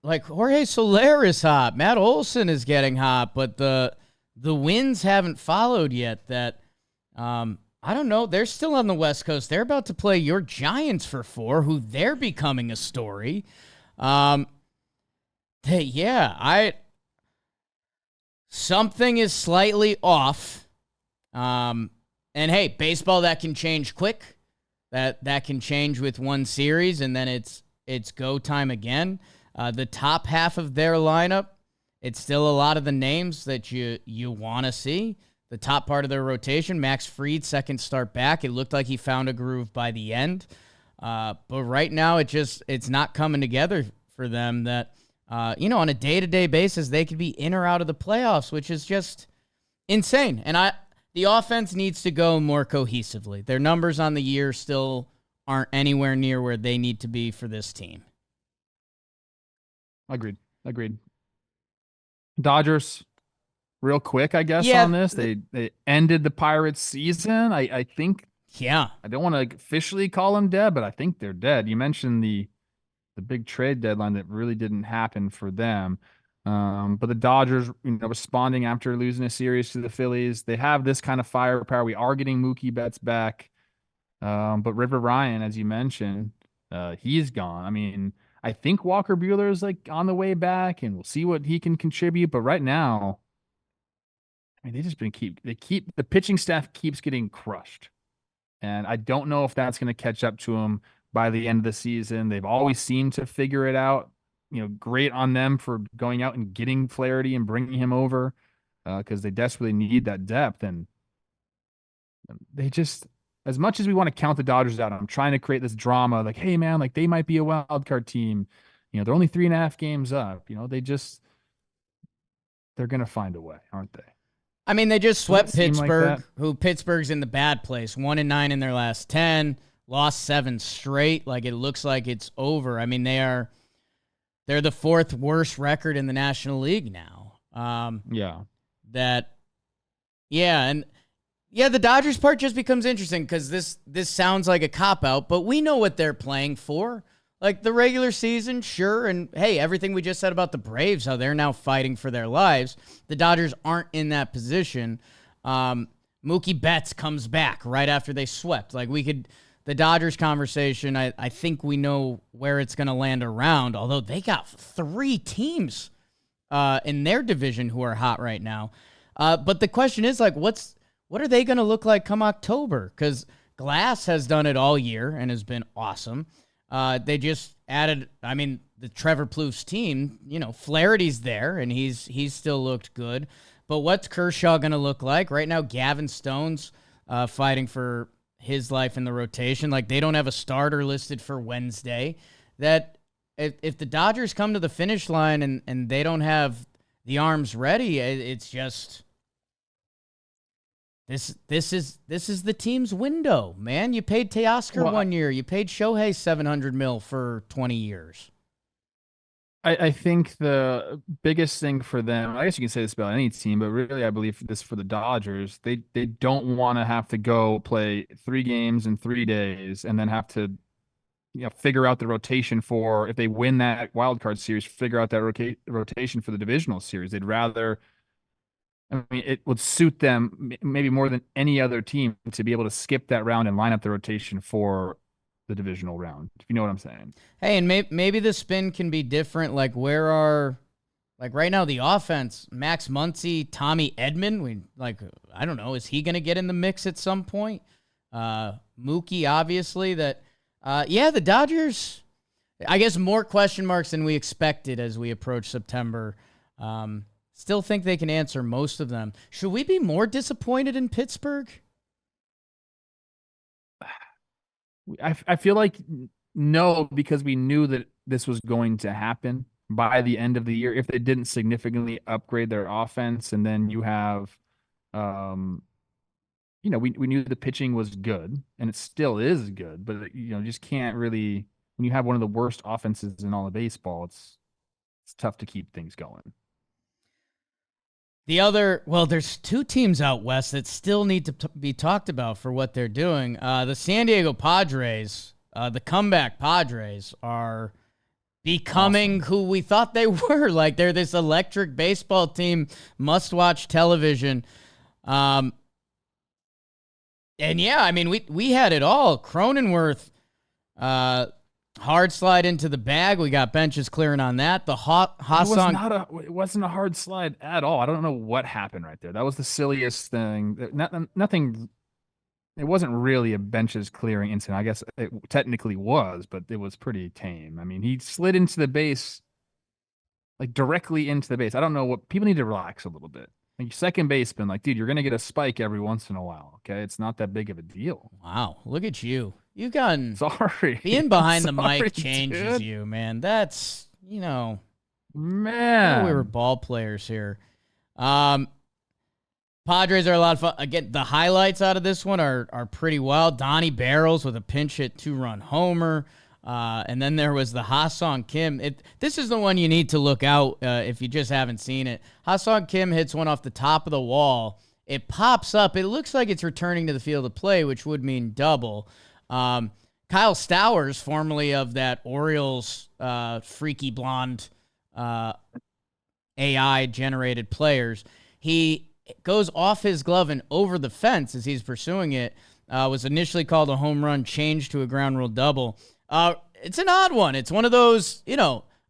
Like Jorge Soler is hot. Matt Olson is getting hot, but the wins haven't followed yet. That I don't know. They're still on the West Coast. They're about to play your Giants for 4, who they're becoming a story. Something is slightly off. And hey, baseball, that can change quick. That can change with one series, and then it's go time again. The top half of their lineup, it's still a lot of the names that you want to see. The top part of their rotation, Max Fried, second start back. It looked like he found a groove by the end. But right now, it's not coming together for them that, on a day-to-day basis, they could be in or out of the playoffs, which is just insane. And the offense needs to go more cohesively. Their numbers on the year still aren't anywhere near where they need to be for this team. Agreed. Dodgers, real quick, I guess, Yeah. on this. They ended the Pirates season. I think, Yeah. I don't want to officially call them dead, but I think they're dead. You mentioned the big trade deadline that really didn't happen for them. But the Dodgers, responding after losing a series to the Phillies, they have this kind of firepower. We are getting Mookie Betts back. But River Ryan, as you mentioned, he's gone. I mean, I think Walker Buehler is like on the way back, and we'll see what he can contribute. But right now, I mean, the pitching staff keeps getting crushed, and I don't know if that's going to catch up to them by the end of the season. They've always seemed to figure it out. Great on them for going out and getting Flaherty and bringing him over because they desperately need that depth. And they just, as much as we want to count the Dodgers out, I'm trying to create this drama like, hey, man, like they might be a wild card team. They're only 3.5 games up. They're going to find a way, aren't they? I mean, they just swept Pittsburgh, like who Pittsburgh's in the bad place. 1-9 in their last 10, lost 7 straight. Like, it looks like it's over. I mean, they're the 4th worst record in the National League now. The Dodgers part just becomes interesting because this sounds like a cop-out, but we know what they're playing for. Like, the regular season, sure, and hey, everything we just said about the Braves, how they're now fighting for their lives, the Dodgers aren't in that position. Mookie Betts comes back right after they swept. Like, the Dodgers conversation, I think we know where it's going to land around, although they got 3 teams in their division who are hot right now. But the question is, like, what are they going to look like come October? Because Glass has done it all year and has been awesome. They just added, the Trevor Plouffe's team, Flaherty's there, and he's still looked good. But what's Kershaw going to look like? Right now, Gavin Stone's fighting for his life in the rotation. Like, they don't have a starter listed for Wednesday. That if the Dodgers come to the finish line and they don't have the arms ready, it's just... This is the team's window, man. You paid Teoscar 1 year. You paid Shohei $700 million for 20 years. I think the biggest thing for them, I guess you can say this about any team, but really I believe this for the Dodgers, they don't want to have to go play 3 games in 3 days and then have to figure out the rotation for, if they win that wild card series, figure out that rotation for the divisional series. They'd rather, it would suit them maybe more than any other team to be able to skip that round and line up the rotation for the divisional round, if you know what I'm saying. Hey, and maybe the spin can be different. Like, right now, the offense, Max Muncy, Tommy Edman, I don't know, is he going to get in the mix at some point? Mookie, obviously, the Dodgers, I guess more question marks than we expected as we approach September. Still think they can answer most of them. Should we be more disappointed in Pittsburgh? I feel like no, because we knew that this was going to happen. by the end of the year if they didn't significantly upgrade their offense. And then you have, we knew the pitching was good, and it still is good, but just can't really, when you have one of the worst offenses in all of baseball, it's tough to keep things going. There's two teams out west that still need to be talked about for what they're doing. The San Diego Padres, the comeback Padres, are becoming who we thought they were. Like, they're this electric baseball team, must-watch television. And yeah, I mean, we had it all. Cronenworth, hard slide into the bag. We got benches clearing on that. The it wasn't a hard slide at all. I don't know what happened right there. That was the silliest thing. Nothing. It wasn't really a benches clearing incident. I guess it technically was, but it was pretty tame. I mean, he slid into the base, like directly into the base. I don't know what people need to relax a little bit. Like, second baseman, like, dude, you're gonna get a spike every once in a while. Okay, it's not that big of a deal. Wow, look at you. You've gotten sorry. Being behind the mic changes you, man. That's man. We were ball players here. Padres are a lot of fun. Again, the highlights out of this one are pretty wild. Donnie Barrels with a pinch hit 2-run homer. And then there was the Ha-Sung Kim. This is the one you need to look out if you just haven't seen it. Ha-Sung Kim hits one off the top of the wall. It pops up. It looks like it's returning to the field of play, which would mean double. Kyle Stowers, formerly of that Orioles freaky blonde AI-generated players, he goes off his glove and over the fence as he's pursuing it. Was initially called a home run, changed to a ground rule double. It's an odd one. It's one of those,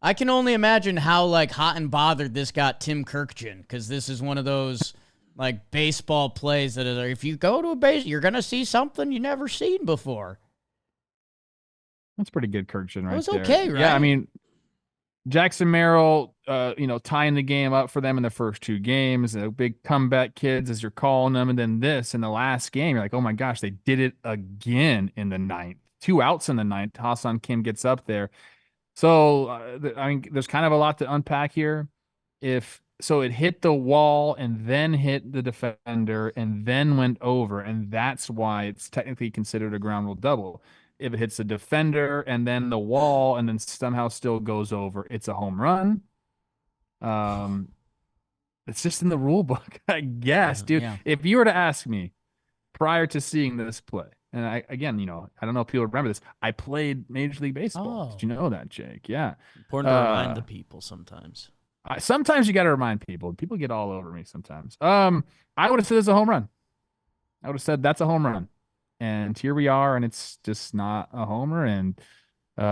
I can only imagine how hot and bothered this got Tim Kirkjian, because this is one of those baseball plays that are, if you go to a base, you're going to see something you never seen before. That's pretty good Kirkjian right there. It was okay, right? Yeah, I mean, Jackson Merrill, tying the game up for them in the first two games, the big comeback kids, as you're calling them, and then this in the last game, you're like, oh my gosh, they did it again in the ninth. 2 outs in the ninth. Ha-Sung Kim gets up there. So, I mean, there's kind of a lot to unpack here. So it hit the wall and then hit the defender and then went over, and that's why it's technically considered a ground rule double. If it hits the defender and then the wall and then somehow still goes over, it's a home run. It's just in the rule book, I guess, dude. Yeah. If you were to ask me prior to seeing this play, and I don't know if people remember this, I played Major League Baseball. Did you know that, Jake? Yeah. Important to remind the people sometimes. Sometimes you got to remind people. People get all over me sometimes. I would have said it's a home run. I would have said that's a home run. And here we are, and it's just not a homer. And it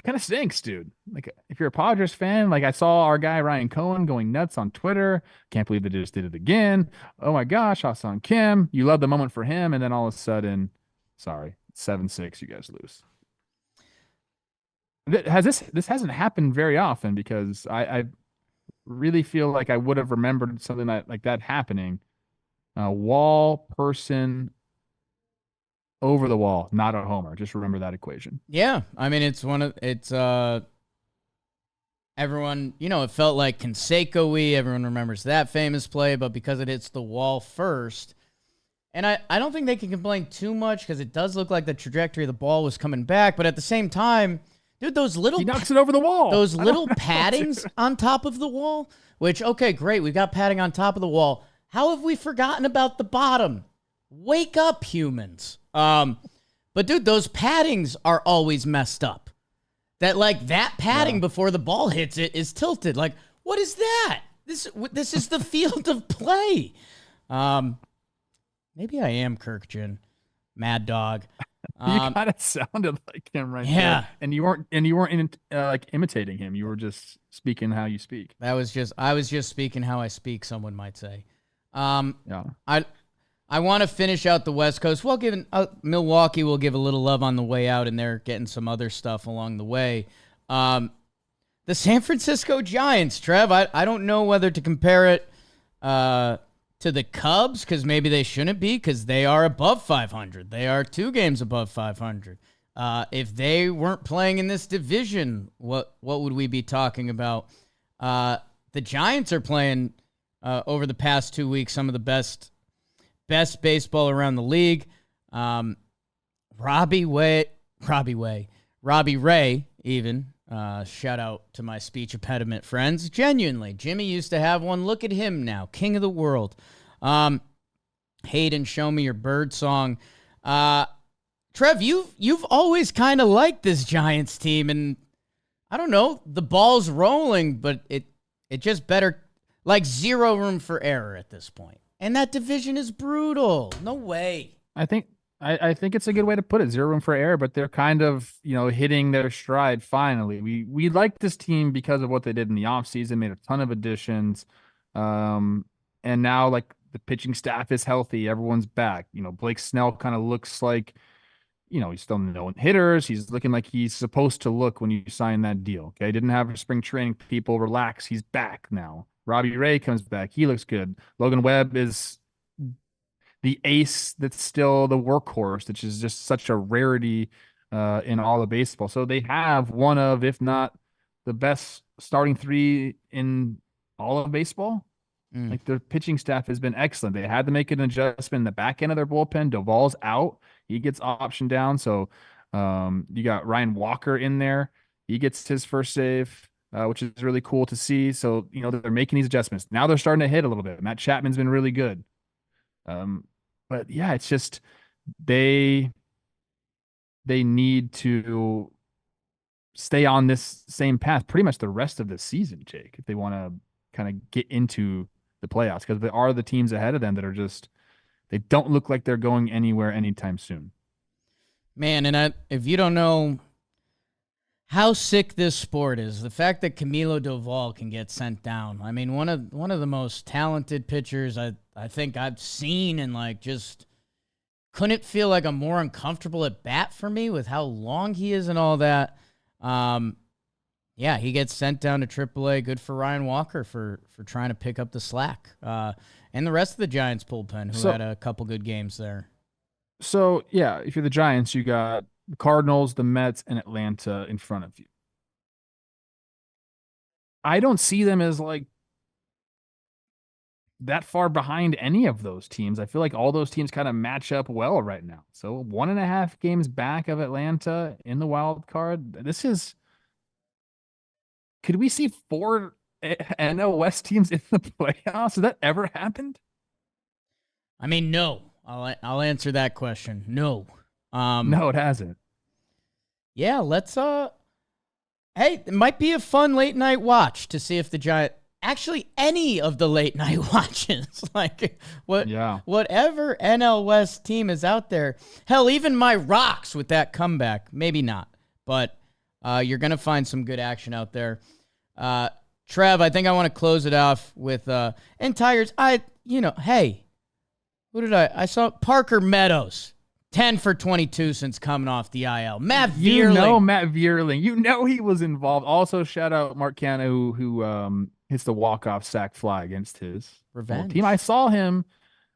kind of stinks, dude. Like, if you're a Padres fan, I saw our guy Ryan Cohen going nuts on Twitter. Can't believe they just did it again. Oh my gosh, Ha-Sung Kim. You love the moment for him, and then all of a sudden, 7-6, you guys lose. This hasn't happened very often, because I really feel like I would have remembered something like that happening. Wall person over the wall, not a homer. Just remember that equation. Yeah, I mean, everyone, it felt like Canseco-y. Everyone remembers that famous play, but because it hits the wall first, and I don't think they can complain too much, because it does look like the trajectory of the ball was coming back, but at the same time, dude, he knocks it over the wall. Those little paddings on top of the wall, which, okay, great, we got padding on top of the wall. How have we forgotten about the bottom? Wake up, humans. But dude, those paddings are always messed up. That padding before the ball hits it is tilted. What is that? This is the field of play. Maybe I am Kirkjian, Mad Dog. You kind of sounded like him right there. And you weren't imitating him. You were just speaking how you speak. I was just speaking how I speak, someone might say. I want to finish out the West Coast. Well, given Milwaukee will give a little love on the way out, and they're getting some other stuff along the way. The San Francisco Giants, Trev, I don't know whether to compare it to the Cubs, because maybe they shouldn't be, because they are above 500. They are 2 games above 500. If they weren't playing in this division, what would we be talking about? The Giants are playing over the past 2 weeks some of the best baseball around the league. Robbie Ray, even. Shout out to my speech impediment friends. Genuinely, Jimmy used to have one. Look at him now, king of the world. Hayden, show me your bird song. Trev, you've always kind of liked this Giants team, and I don't know, the ball's rolling, but it just better, like, zero room for error at this point. And that division is brutal. No way. I think it's a good way to put it. Zero room for error, but they're kind of, hitting their stride finally. We like this team because of what they did in the offseason, made a ton of additions. And now, like, the pitching staff is healthy. Everyone's back. Blake Snell kind of looks like, he's still no hitters. He's looking like he's supposed to look when you sign that deal. Okay. Didn't have a spring training. People relax. He's back now. Robbie Ray comes back. He looks good. Logan Webb is the ace that's still the workhorse, which is just such a rarity in all of baseball. So they have one of, if not the best starting three in all of baseball. Like, their pitching staff has been excellent. They had to make an adjustment in the back end of their bullpen. Duvall's out. He gets optioned down. So you got Ryan Walker in there. He gets his first save, which is really cool to see. So, they're making these adjustments. Now they're starting to hit a little bit. Matt Chapman's been really good. But yeah, it's just they need to stay on this same path pretty much the rest of the season, Jake, if they want to kind of get into the playoffs, because there are the teams ahead of them that are just, they don't look like they're going anywhere anytime soon. Man, and if you don't know how sick this sport is, the fact that Camilo Doval can get sent down. I mean, one of the most talented pitchers I think I've seen, and like, just couldn't feel like a more uncomfortable at bat for me with how long he is and all that. Yeah, he gets sent down to AAA. Good for Ryan Walker for trying to pick up the slack. And the rest of the Giants bullpen, who had a couple good games there. So, yeah, if you're the Giants, you got the Cardinals, the Mets, and Atlanta in front of you. I don't see them as, like, that far behind any of those teams. I feel like all those teams kind of match up well right now. So 1.5 games back of Atlanta in the wild card. This is... Could we see 4 NL West teams in the playoffs? Has that ever happened? I mean, no. I'll answer that question. No. No, it hasn't. Yeah, let's hey, it might be a fun late night watch to see if the Giants, actually any of the late night watches, like whatever NL West team is out there. Hell, even my Rocks with that comeback, maybe not, but you're going to find some good action out there. Trev, I think I want to close it off with, and Tigers, hey, who did I saw Parker Meadows, 10 for 22 since coming off the IL. Matt Vierling. Matt Vierling. He was involved. Also, shout out Mark Canna, who hits the walk-off sac fly against his revenge team. I saw him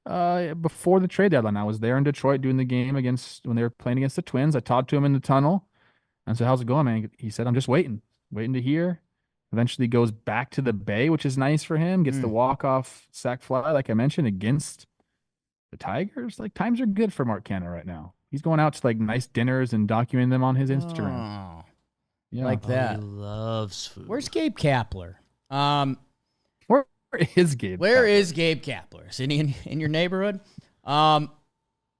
before the trade deadline. I was there in Detroit doing the game when they were playing against the Twins. I talked to him in the tunnel. I said, how's it going, man? He said, I'm just waiting to hear. Eventually goes back to the Bay, which is nice for him. Gets the walk-off sac fly, like I mentioned, against the Tigers. Like, times are good for Mark Canna right now. He's going out to, like, nice dinners and documenting them on his Instagram. Oh, yeah. Like that. He loves food. Where's Gabe Kapler? Where is Gabe? Where is Gabe Kapler? Is he in your neighborhood? I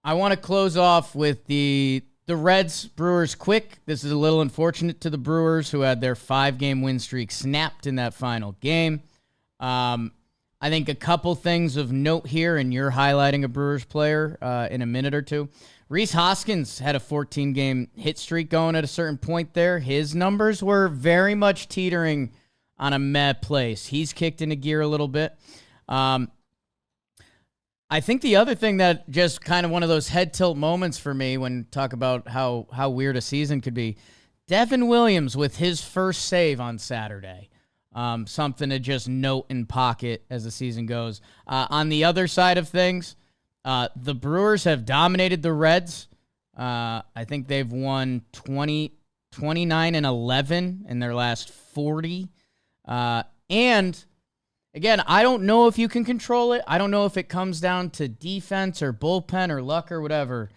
want to close off with the Reds Brewers quick. This is a little unfortunate to the Brewers, who had their 5-game win streak snapped in that final game. I think a couple things of note here, and you're highlighting a Brewers player in a minute or two. Rhys Hoskins had a 14-game hit streak going at a certain point there. His numbers were very much teetering on a meh place. He's kicked into gear a little bit. I think the other thing that just kind of one of those head tilt moments for me when talk about how weird a season could be, Devin Williams with his first save on Saturday. Something to just note in pocket as the season goes. On the other side of things, the Brewers have dominated the Reds I think they've won 29 and 11 in their last 40. And again, I don't know if you can control it. I don't know if it comes down to defense or bullpen or luck or whatever.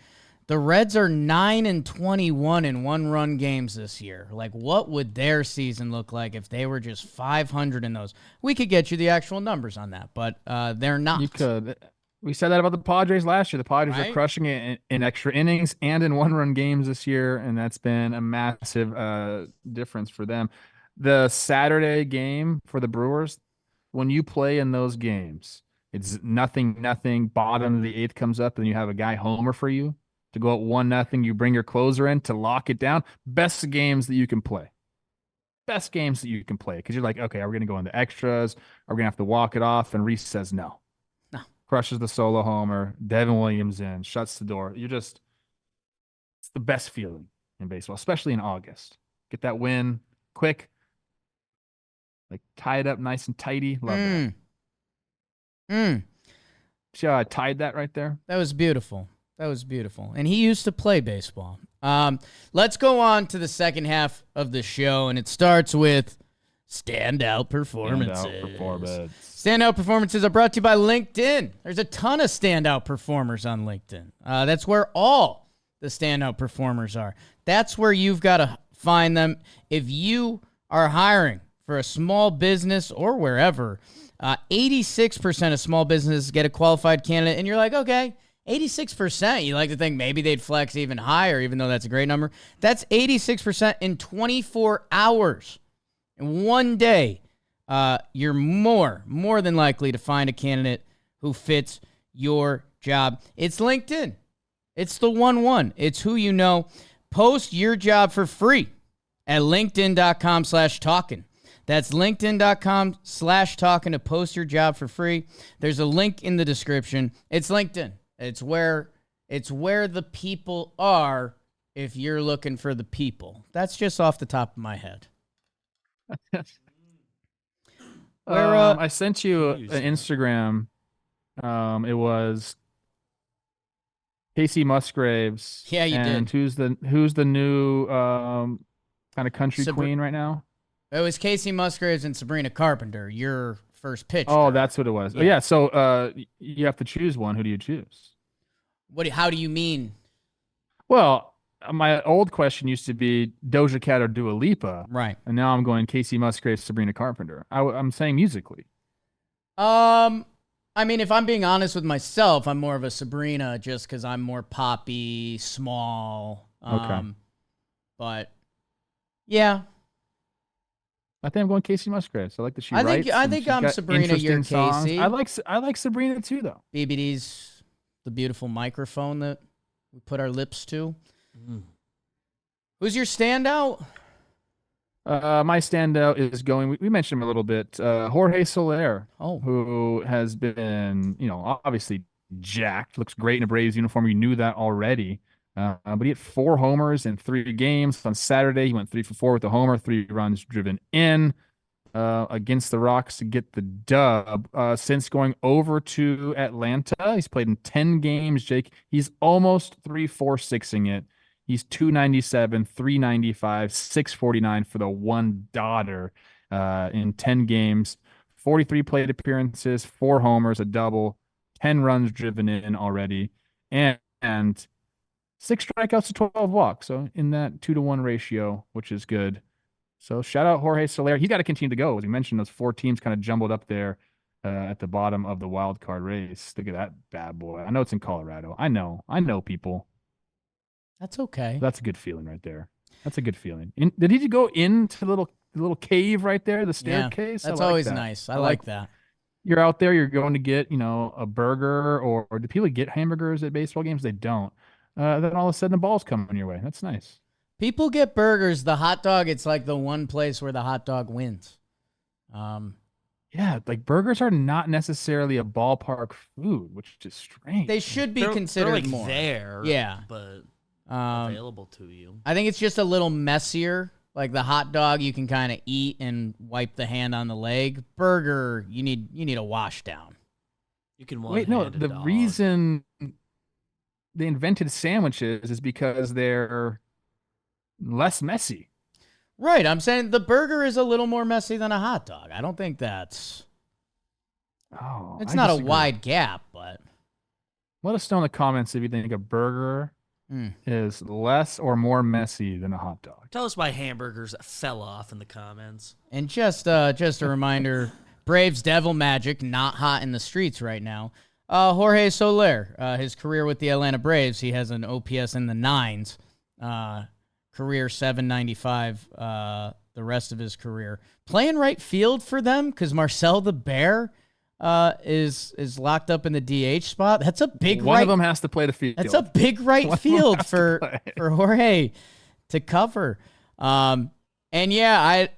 The Reds are 9 and 21 in one-run games this year. Like, what would their season look like if they were just 500 in those? We could get you the actual numbers on that, but they're not. You could. We said that about the Padres last year. The Padres Right? are crushing it in extra innings and in one-run games this year, and that's been a massive difference for them. The Saturday game for the Brewers, when you play in those games, it's nothing. Bottom of the eighth comes up, and you have a guy homer for you to go at 1-0. You bring your closer in to lock it down. Best games that you can play. Best games that you can play, because you're like, okay, are we going to go into extras? Are we going to have to walk it off? And Reese says no. Crushes the solo homer. Devin Williams in, shuts the door. It's the best feeling in baseball, especially in August. Get that win quick, like tie it up nice and tidy. Love that. See how I tied that right there? That was beautiful. And he used to play baseball. Let's go on to the second half of the show, and it starts with standout performances. Standout performances are brought to you by LinkedIn. There's a ton of standout performers on LinkedIn. That's where all the standout performers are. That's where you've got to find them. If you are hiring for a small business or wherever, 86% of small businesses get a qualified candidate, and you're like, okay, 86%. You like to think maybe they'd flex even higher, even though that's a great number. That's 86% in 24 hours. In one day, you're more than likely to find a candidate who fits your job. It's LinkedIn. It's the 1-1. It's who you know. Post your job for free at linkedin.com/talkin. That's linkedin.com/talkin to post your job for free. There's a link in the description. It's LinkedIn. It's where the people are if you're looking for the people. That's just off the top of my head. I sent you an Instagram. It was Casey Musgraves. Yeah, you and did. Who's the new kind of country queen right now? It was Casey Musgraves and Sabrina Carpenter. Your first pitch. Oh, that's what it was. Yeah. So you have to choose one. Who do you choose? How do you mean? Well, my old question used to be Doja Cat or Dua Lipa. Right. And now I'm going Casey Musgraves, Sabrina Carpenter. I'm saying musically. I mean, if I'm being honest with myself, I'm more of a Sabrina just because I'm more poppy, small. Okay. But, yeah. I think I'm going Casey Musgraves. I like that she I writes. I think I'm Sabrina, you're Casey. I like Sabrina too, though. BBD's the beautiful microphone that we put our lips to. Who's your standout? My standout is going. We mentioned him a little bit. Jorge Soler, Oh. who has been, obviously jacked. Looks great in a Braves uniform. You knew that already. But he hit 4 homers in 3 games. On Saturday, he went 3 for 4 with a homer, 3 runs driven in against the Rocks to get the dub. Since going over to Atlanta, he's played in 10 games, Jake. He's almost 3.46ing it. He's 297, 395, 649 for the one daughter in 10 games, 43 plate appearances, 4 homers, a double, 10 runs driven in already, and 6 strikeouts to 12 walks. So in that 2-to-1 ratio, which is good. So shout out Jorge Soler. He's got to continue to go. As we mentioned, those 4 teams kind of jumbled up there at the bottom of the wild card race. Look at that bad boy. I know it's in Colorado. I know people. That's okay. That's a good feeling right there. That's a good feeling. Did he go into the little cave right there, the staircase? That's always nice. I like that. You're out there, you're going to get, a burger, or do people get hamburgers at baseball games? They don't. Then all of a sudden the ball's coming your way. That's nice. People get burgers. The hot dog, it's like the one place where the hot dog wins. Yeah, like burgers are not necessarily a ballpark food, which is strange. They should be considered they're like more. there. Yeah. But available to you. I think it's just a little messier. Like the hot dog, you can kind of eat and wipe the hand on the leg. Burger, you need a wash down. You can Wait, no, the they invented sandwiches is because they're less messy. Right. I'm saying the burger is a little more messy than a hot dog. I don't think it's Oh, I not a disagree. wide gap, but Let us know in the comments if you think a burger is less or more messy than a hot dog. Tell us why hamburgers fell off in the comments. And just a reminder, Braves Devil Magic not hot in the streets right now. Jorge Soler, his career with the Atlanta Braves, he has an OPS in the nines. Career 795 the rest of his career. Playing right field for them because Marcel the Bear is locked up in the DH spot. That's a big One of them has to play the field. That's a big right field for Jorge to cover. And yeah,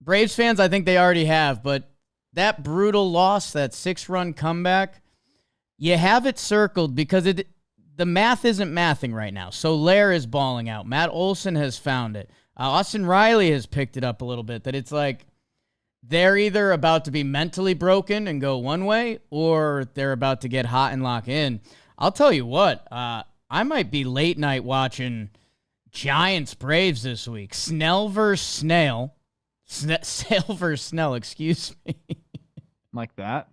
Braves fans, I think they already have, but that brutal loss, that 6-run comeback, you have it circled because the math isn't mathing right now. Soler is balling out. Matt Olson has found it. Austin Riley has picked it up a little bit, that it's like they're either about to be mentally broken and go one way, or they're about to get hot and lock in. I'll tell you what, I might be late night watching Giants Braves this week. Snell versus Snail. Sale versus Snell, excuse me. Like that.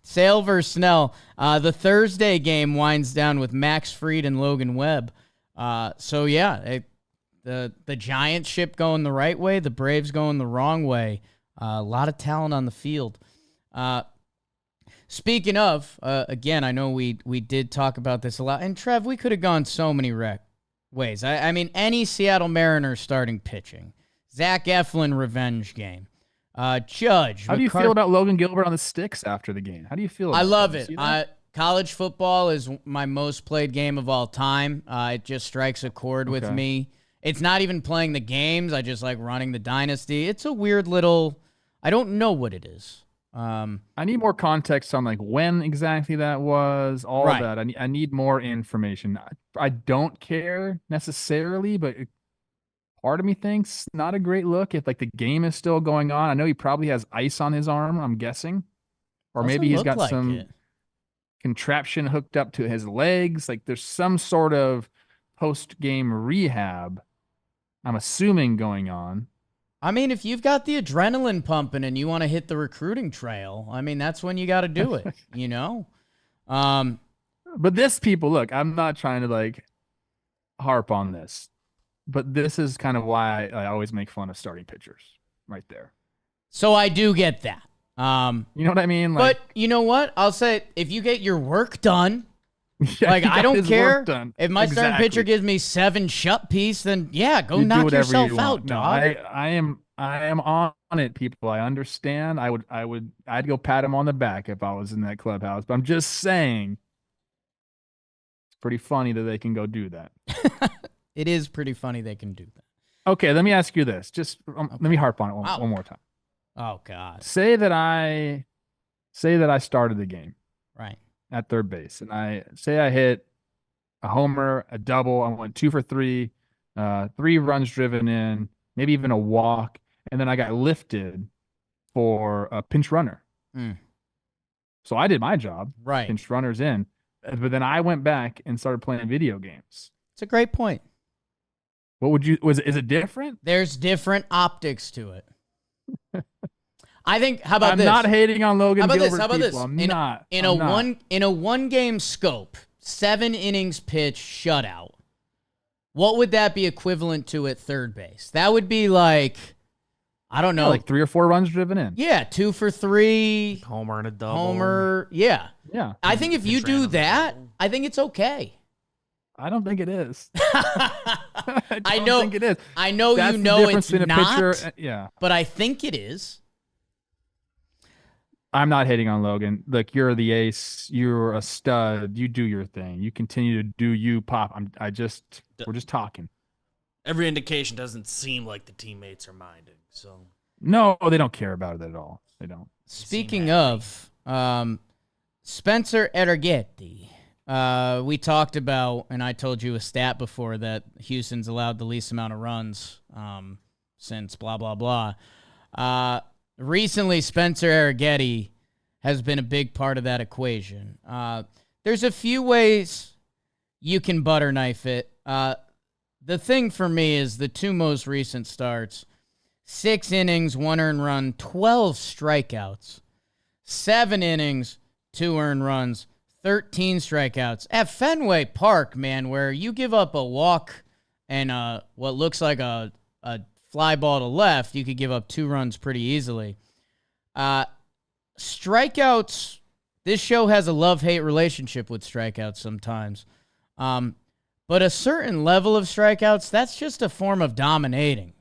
Sale versus Snell. The Thursday game winds down with Max Fried and Logan Webb. So yeah, the Giants ship going the right way, the Braves going the wrong way. A lot of talent on the field. Speaking of, again, I know we did talk about this a lot. And Trev, we could have gone so many ways. I mean, any Seattle Mariners starting pitching. Zach Eflin revenge game. Judge. How do you feel about Logan Gilbert on the sticks after the game? How do you feel about I love that? it. College football is my most played game of all time. It just strikes a chord with me. It's not even playing the games. I just like running the dynasty. It's a weird little, I don't know what it is. I need more context on like when exactly that was, all Right. that. I need more information. I don't care necessarily, but part of me thinks not a great look if like the game is still going on. I know he probably has ice on his arm, I'm guessing. Or maybe he's got some contraption hooked up to his legs. Like there's some sort of post-game rehab, I'm assuming, going on. I mean, if you've got the adrenaline pumping and you want to hit the recruiting trail, I mean, that's when you got to do it, you know? But this, people, look, I'm not trying to like harp on this, but this is kind of why I always make fun of starting pitchers right there. So I do get that. You know what I mean? Like, but you know what? I'll say, if you get your work done, yeah, like I don't care if my exactly. starting pitcher gives me 7 shut piece, then yeah, go knock yourself out, dog. I am on it, people. I understand. I'd go pat him on the back if I was in that clubhouse. But I'm just saying, it's pretty funny that they can go do that. It is pretty funny they can do that. Okay, let me ask you this. Just let me harp on it one more time. Oh God. Say that I started the game right at third base, and I hit a homer, a double. I went 2 for 3, 3 runs driven in, maybe even a walk, and then I got lifted for a pinch runner. So I did my job. Right. Pinch runners in, but then I went back and started playing video games. It's a great point. What is it different? There's different optics to it. I think. How about I'm this? not hating on Logan Gilbert. How about this? I'm in not. In a one game scope, 7 innings pitch shutout. What would that be equivalent to at third base? That would be like, I don't know, like 3 or 4 runs driven in. Yeah, 2 for 3, homer and a double. Homer, yeah. I think if you do that, I think it's okay. I don't think it is. I know. Think it is. I know. That's you know it's not. Pitcher, yeah, but I think it is. I'm not hating on Logan. Look, you're the ace. You're a stud. You do your thing. You continue to do you, Pop. We're just talking. Every indication doesn't seem like the teammates are minding. So no, they don't care about it at all. They don't. Speaking of, Spencer Arrighetti. We talked about, and I told you a stat before that Houston's allowed the least amount of runs since blah, blah, blah. Recently, Spencer Arrighetti has been a big part of that equation. There's a few ways you can butter knife it. The thing for me is the two most recent starts. 6 innings, 1 earned run, 12 strikeouts. 7 innings, 2 earned runs, 13 strikeouts. At Fenway Park, man, where you give up a walk and what looks like a fly ball to left, you could give up 2 runs pretty easily. Strikeouts, this show has a love-hate relationship with strikeouts sometimes. But a certain level of strikeouts, that's just a form of domination.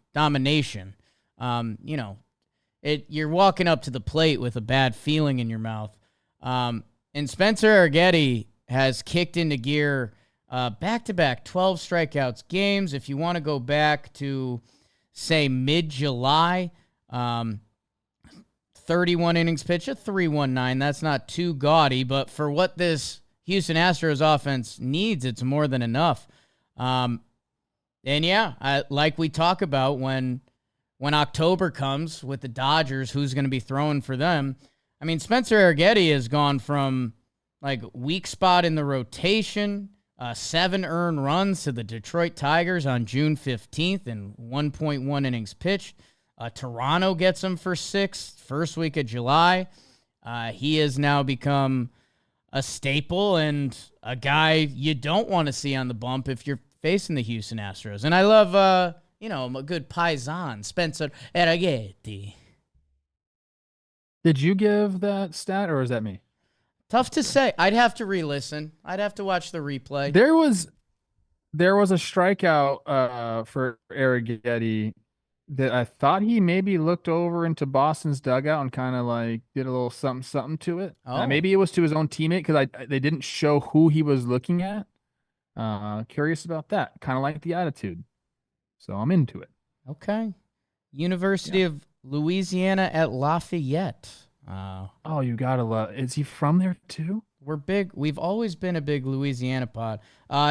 You're walking up to the plate with a bad feeling in your mouth. And Spencer Arrighetti has kicked into gear back-to-back 12 strikeouts games. If you want to go back to, say, mid-July, 31 innings pitched, a 3.19. That's not too gaudy, but for what this Houston Astros offense needs, it's more than enough. Like we talk about when October comes with the Dodgers, who's going to be throwing for them? I mean, Spencer Arrighetti has gone from like weak spot in the rotation, 7 earned runs to the Detroit Tigers on June 15th and 1.1 innings pitched. Toronto gets him for 6, first week of July. He has now become a staple and a guy you don't want to see on the bump if you're facing the Houston Astros. And I love, a good paisan, Spencer Arrighetti. Did you give that stat, or is that me? Tough to say. I'd have to re-listen. I'd have to watch the replay. There was a strikeout for Arrighetti that I thought he maybe looked over into Boston's dugout and kind of like did a little something to it. Oh. Maybe it was to his own teammate because they didn't show who he was looking at. Curious about that. Kind of like the attitude. So I'm into it. Okay. University of Louisiana at Lafayette. You gotta love. Is he from there too? We're big. We've always been a big Louisiana pod.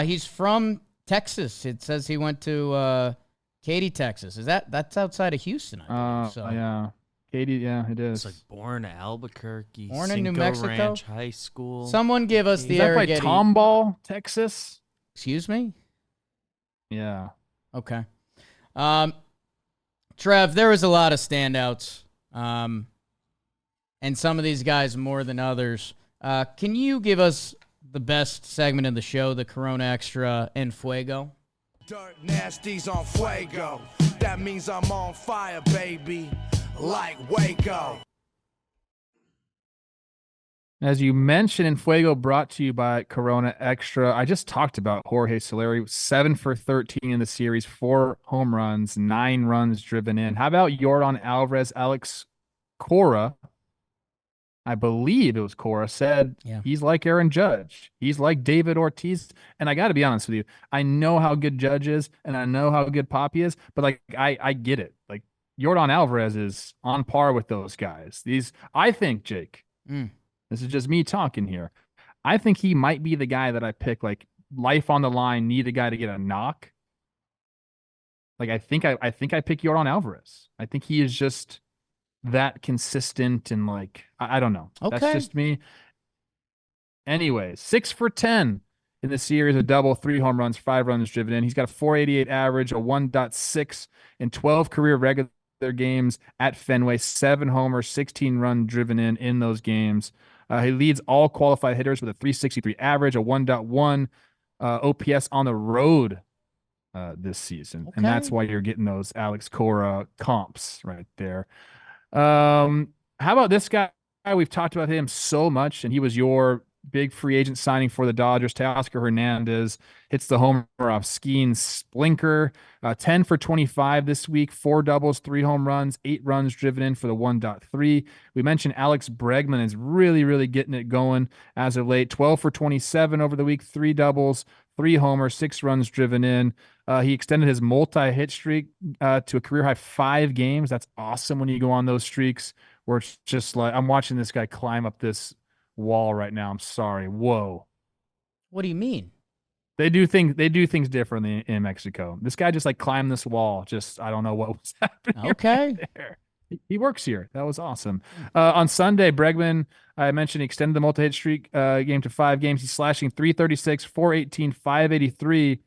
He's from Texas. It says he went to Katy, Texas. That's outside of Houston? I believe, so. Yeah, Katy. Yeah, it is. It's like born in Albuquerque, born Cinco in New Mexico Ranch High School. Someone give us the Is that by Arrighetti. Tomball, Texas? Excuse me. Yeah. Okay. Trev, there was a lot of standouts, and some of these guys more than others. Can you give us the best segment of the show, the Corona Extra and Fuego? Dirt nasties on Fuego. That means I'm on fire, baby. Like Waco. As you mentioned in Fuego, brought to you by Corona Extra. I just talked about Jorge Soleri, 7 for 13 in the series, 4 home runs, 9 runs driven in. How about Yordan Alvarez? Alex Cora, I believe it was Cora, said he's like Aaron Judge. He's like David Ortiz. And I got to be honest with you. I know how good Judge is, and I know how good Poppy is, but like I get it. Like Yordan Alvarez is on par with those guys. I think, Jake, this is just me talking here. I think he might be the guy that I pick, like life on the line, need a guy to get a knock. Like I think I pick Yordan Alvarez. I think he is just that consistent and like I don't know. Okay. That's just me. Anyways, 6 for 10 in the series, a double, 3 home runs, 5 runs driven in. He's got a 4.88 average, a 1.6 in 12 career regular games at Fenway, 7 homers, 16 runs driven in those games. He leads all qualified hitters with a 363 average, a 1.1 OPS on the road this season. Okay. And that's why you're getting those Alex Cora comps right there. How about this guy? We've talked about him so much, and he was your big free agent signing for the Dodgers. Teoscar Hernandez hits the homer off Skeen Splinker. 10 for 25 this week, 4 doubles, 3 home runs, 8 runs driven in for the 1.3. We mentioned Alex Bregman is really, really getting it going as of late. 12 for 27 over the week, 3 doubles, 3 homers, 6 runs driven in. He extended his multi-hit streak to a career high 5 games. That's awesome when you go on those streaks where it's just like, I'm watching this guy climb up this wall right now. I'm sorry. Whoa. What do you mean? They do things differently in Mexico. This guy just like climbed this wall. Just, I don't know what was happening. Okay. Right there. He works here. That was awesome. On Sunday, Bregman, I mentioned, extended the multi-hit streak game to 5 games. He's slashing 336, 418, 583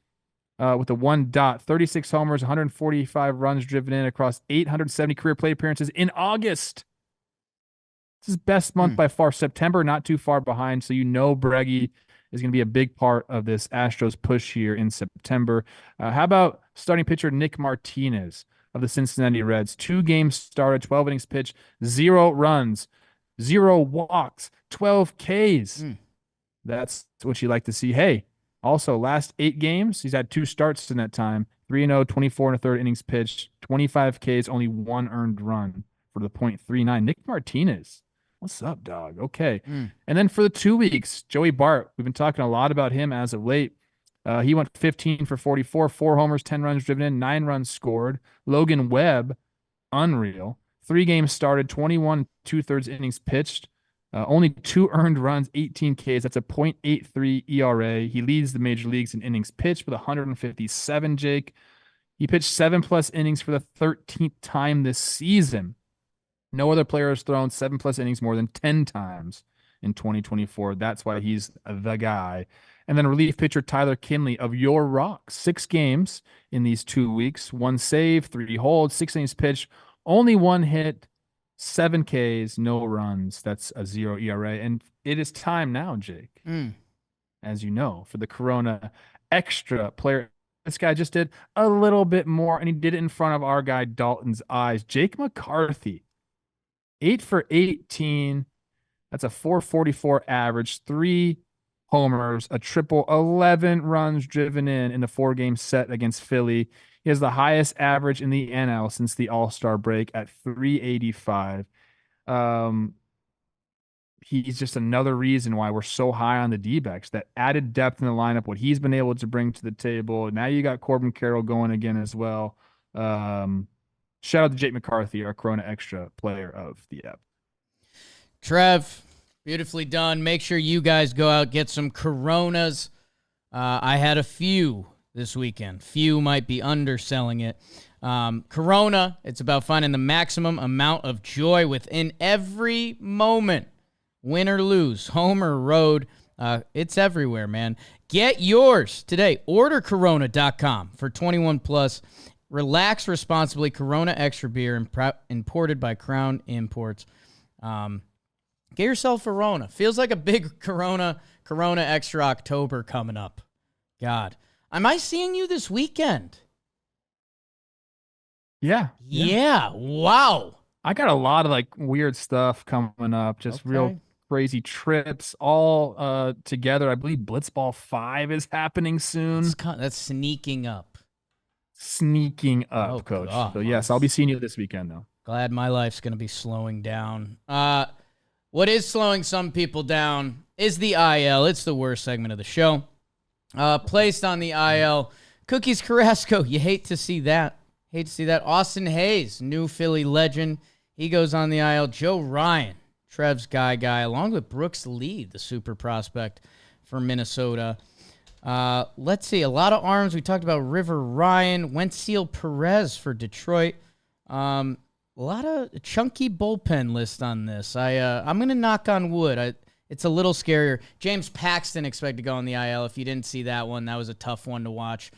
with a 36 homers, 145 runs driven in across 870 career plate appearances in August. It's his best month by far. September, not too far behind. So Breggy is going to be a big part of this Astros push here in September. How about starting pitcher Nick Martinez of the Cincinnati Reds? 2 games started, 12 innings pitched, 0 runs, 0 walks, 12 Ks. That's what you like to see. Hey, also last 8 games, he's had 2 starts in that time. 3-0, 24 and a third innings pitched, 25 Ks, only 1 earned run for the .39. Nick Martinez. What's up, dog? Okay. And then for the 2 weeks, Joey Bart, we've been talking a lot about him as of late. He went 15 for 44, 4 homers, 10 runs driven in, 9 runs scored. Logan Webb, unreal. 3 games started, 21 2/3 innings pitched, only 2 earned runs, 18 Ks. That's a .83 ERA. He leads the major leagues in innings pitched with 157, Jake. He pitched 7+ innings for the 13th time this season. No other player has thrown 7+ innings more than 10 times in 2024. That's why he's the guy. And then relief pitcher Tyler Kinley of your Rocks. 6 games in these 2 weeks. 1 save, 3 holds, 6 innings pitched, only 1 hit, 7 Ks, no runs. That's a 0 ERA. And it is time now, Jake, as you know, for the Corona Extra player. This guy just did a little bit more, and he did it in front of our guy Dalton's eyes. Jake McCarthy. 8 for 18. That's a 444 average, 3 homers, a triple, 11 runs driven in the 4-game set against Philly. He has the highest average in the NL since the All-Star break at 385. He's just another reason why we're so high on the D-backs. That added depth in the lineup, what he's been able to bring to the table. Now you got Corbin Carroll going again as well. Shout out to Jake McCarthy, our Corona Extra player of the app. Trev, beautifully done. Make sure you guys go out, get some Coronas. I had a few this weekend. Few might be underselling it. Corona, it's about finding the maximum amount of joy within every moment. Win or lose, home or road, it's everywhere, man. Get yours today. Order Corona.com for 21 plus. Relax responsibly. Corona Extra beer imported by Crown Imports. Get yourself a Rona. Feels like a big Corona Extra October coming up. God. Am I seeing you this weekend? Yeah. Wow. I got a lot of weird stuff coming up. Just real crazy trips all together. I believe Blitzball 5 is happening soon. That's sneaking up. Coach. God. So yes, I'll be seeing you this weekend though. Glad my life's going to be slowing down. What is slowing some people down is the IL. It's the worst segment of the show. Placed on the IL, Cookies Carrasco. You hate to see that. Austin Hayes, new Philly legend. He goes on the IL. Joe Ryan, Trev's guy, along with Brooks Lee, the super prospect for Minnesota. Let's see. A lot of arms. We talked about River Ryan, Wenceel Perez for Detroit. A lot of chunky bullpen list on this. I'm going to knock on wood. It's a little scarier. James Paxton expected to go on the IL. If you didn't see that one, that was a tough one to watch.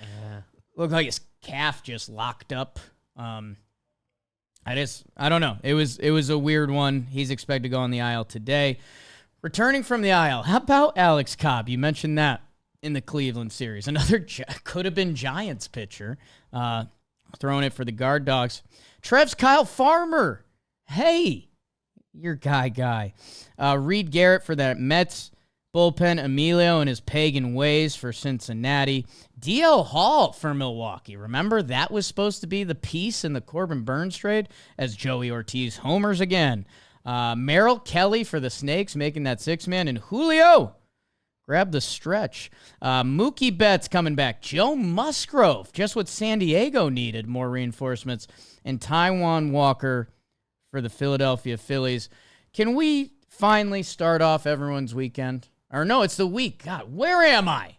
Looked like his calf just locked up. I don't know. It was a weird one. He's expected to go on the IL today. Returning from the IL, how about Alex Cobb? You mentioned that in the Cleveland series. Another could have been Giants pitcher. Throwing it for the Guard Dogs. Trev's Kyle Farmer. Hey, your guy. Reed Garrett for that Mets bullpen. Emilio and his pagan ways for Cincinnati. DL Hall for Milwaukee. Remember, that was supposed to be the piece in the Corbin Burns trade as Joey Ortiz homers again. Merrill Kelly for the Snakes, making that 6-man. And Julio, grab the stretch. Mookie Betts coming back. Joe Musgrove, just what San Diego needed, more reinforcements. And Taijuan Walker for the Philadelphia Phillies. Can we finally start off everyone's weekend? Or no, it's the week. God, where am I?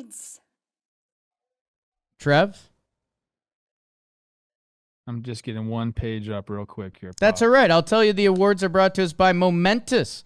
Awards! Trev? I'm just getting one page up real quick here. That's all right. I'll tell you the awards are brought to us by Momentous.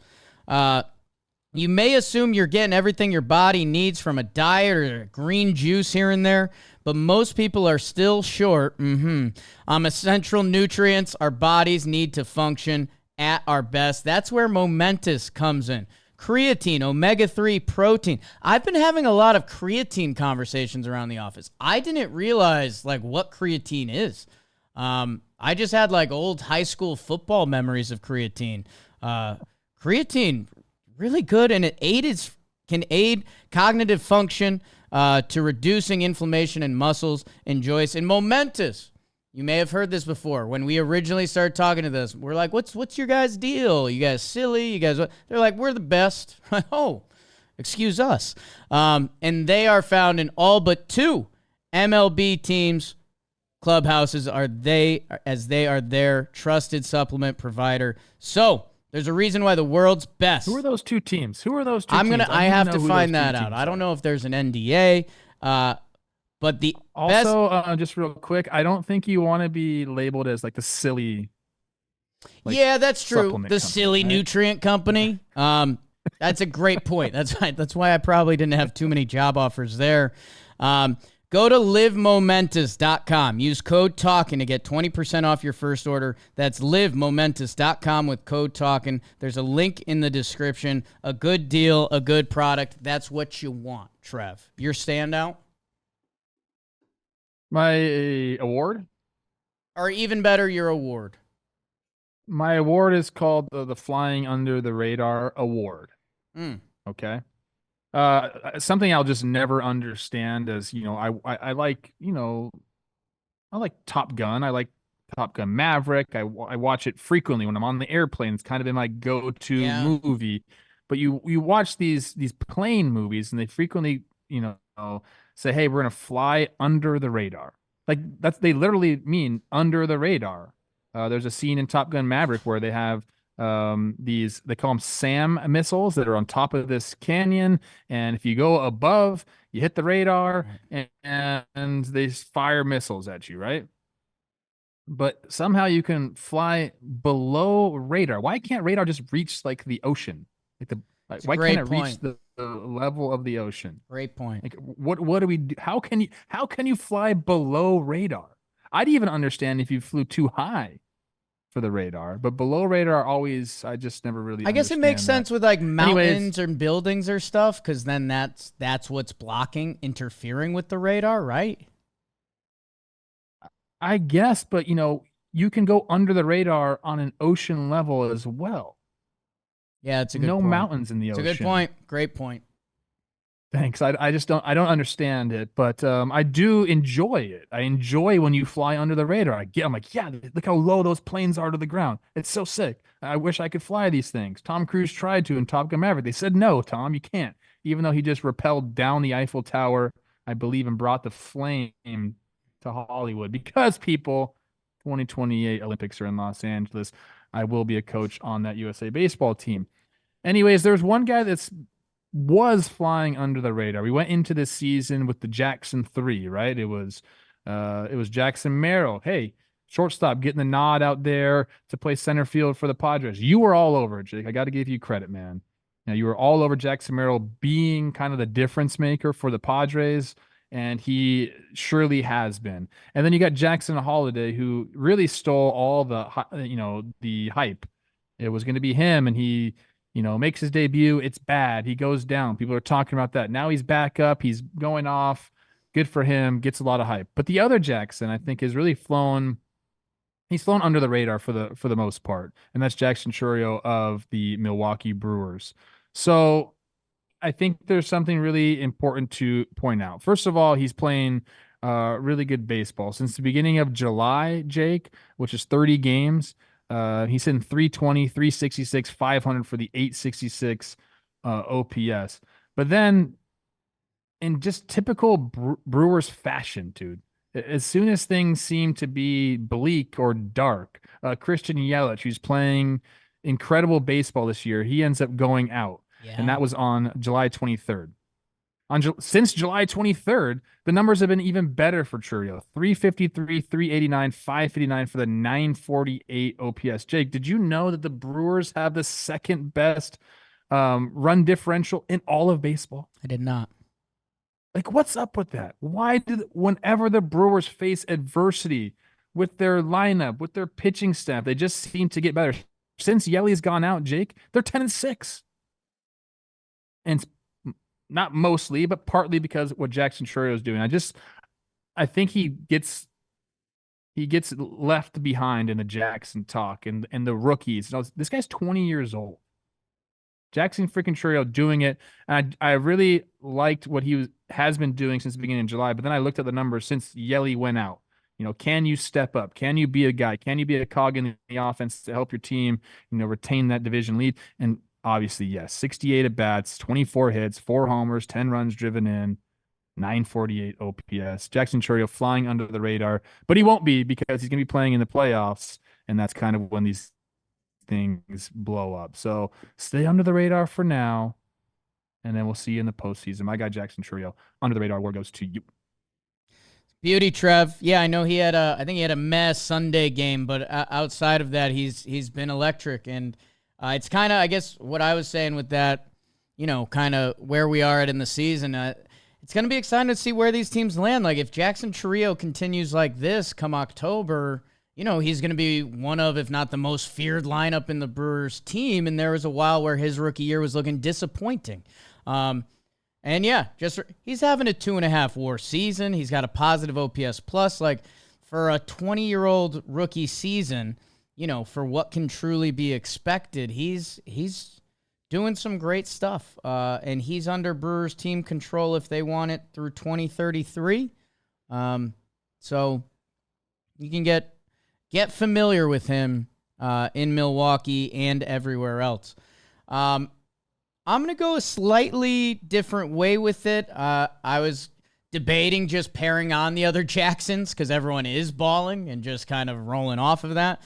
You may assume you're getting everything your body needs from a diet or a green juice here and there, but most people are still short on essential nutrients our bodies need to function at our best. That's where Momentous comes in. Creatine, omega-3 protein. I've been having a lot of creatine conversations around the office. I didn't realize like what creatine is. I just had like old high school football memories of creatine. Creatine, really good, and it can aid cognitive function to reducing inflammation in muscles and joints. And Momentous, you may have heard this before. When we originally started talking to this, we're like, what's your guys' deal? You guys silly? You guys what? They're like, we're the best. Oh, excuse us. And they are found in all but 2 MLB teams' clubhouses as they are their trusted supplement provider. So there's a reason why the world's best. Who are those 2 teams? I have to find that out. I don't know if there's an NDA. But the also, just real quick, I don't think you want to be labeled as like the silly. Yeah, that's true. The company, silly right? nutrient company. That's a great point. That's right. That's why I probably didn't have too many job offers there. Go to livemomentous.com. Use code TALKIN to get 20% off your first order. That's livemomentous.com with code TALKIN. There's a link in the description. A good deal, a good product. That's what you want, Trev. Your standout? My award? Or even better, your award. My award is called the Flying Under the Radar Award. Okay. Something I'll just never understand is, I like, I like Top Gun. I like Top Gun Maverick. I watch it frequently when I'm on the airplane. It's kind of been my go-to movie. But you watch these plane movies and they frequently, say, hey, we're going to fly under the radar. Like they literally mean under the radar. There's a scene in Top Gun Maverick where they have they call them SAM missiles that are on top of this canyon. And if you go above, you hit the radar and they fire missiles at you, right? But somehow you can fly below radar. Why can't radar just reach like the ocean? Why can't it reach the level of the ocean? Great point. Like what do we do? How can you fly below radar? I'd even understand if you flew too high for the radar, but below radar I just never really I guess it makes sense with like mountains or buildings or stuff, because then that's what's interfering with the radar, right? I guess, but you can go under the radar on an ocean level as well. Yeah, it's a good point. No mountains in the ocean. It's a good point. Great point. Thanks. I just don't understand it, but I do enjoy it. I enjoy when you fly under the radar. I'm like, yeah, look how low those planes are to the ground. It's so sick. I wish I could fly these things. Tom Cruise tried to in Top Gun Maverick. They said, no, Tom, you can't. Even though he just rappelled down the Eiffel Tower, I believe, and brought the flame to Hollywood. Because 2028 Olympics are in Los Angeles. I will be a coach on that USA baseball team. Anyways, there's one guy was flying under the radar. We went into this season with the Jackson 3, right? It was Jackson Merrill. Hey, shortstop getting the nod out there to play center field for the Padres. You were all over it, Jake. I got to give you credit, man. Now, you were all over Jackson Merrill being kind of the difference maker for the Padres, and he surely has been. And then you got Jackson Holiday, who really stole all the hype. It was going to be him, and he makes his debut. It's bad. He goes down. People are talking about that. Now he's back up. He's going off. Good for him. Gets a lot of hype. But the other Jackson, I think, has really flown. He's flown under the radar for the most part, and that's Jackson Chourio of the Milwaukee Brewers. So I think there's something really important to point out. First of all, he's playing really good baseball since the beginning of July, Jake, which is 30 games. He's hitting 320, 366, 500 for the 866 OPS. But then, in just typical Brewers fashion, dude, as soon as things seem to be bleak or dark, Christian Yelich, who's playing incredible baseball this year, he ends up going out. Yeah. And that was on July 23rd. Since July 23rd, the numbers have been even better for Chourio. 353, 389, 559 for the 948 OPS. Jake, did you know that the Brewers have the second best run differential in all of baseball? I did not. Like, what's up with that? Whenever the Brewers face adversity with their lineup, with their pitching staff, they just seem to get better. Since Yelly's gone out, Jake, they're 10-6. And not mostly, but partly because of what Jackson Chourio is doing. I think he gets left behind in the Jackson talk and the rookies. This guy's 20 years old. Jackson freaking Chourio doing it. And I really liked what he has been doing since the beginning of July. But then I looked at the numbers since Yelly went out. Can you step up? Can you be a guy? Can you be a cog in the offense to help your team, retain that division lead? And obviously, yes, 68 at bats, 24 hits, 4 homers, 10 runs driven in, 948 OPS. Jackson Chourio flying under the radar, but he won't be because he's going to be playing in the playoffs, and that's kind of when these things blow up. So stay under the radar for now, and then we'll see you in the postseason. My guy Jackson Chourio, under the radar award goes to you. Beauty, Trev. Yeah, I know I think he had a mess Sunday game, but outside of that, he's been electric, and it's kind of, I guess, what I was saying with that, kind of where we are at in the season. It's going to be exciting to see where these teams land. Like, if Jackson Chourio continues like this come October, he's going to be one of, if not the most feared lineup in the Brewers team. And there was a while where his rookie year was looking disappointing. And yeah, he's having a 2.5 WAR season. He's got a positive OPS plus. Like, for a 20-year-old rookie season, for what can truly be expected, he's doing some great stuff. And he's under Brewers team control if they want it through 2033. So you can get familiar with him in Milwaukee and everywhere else. I'm going to go a slightly different way with it. I was debating just pairing on the other Jacksons because everyone is balling and just kind of rolling off of that.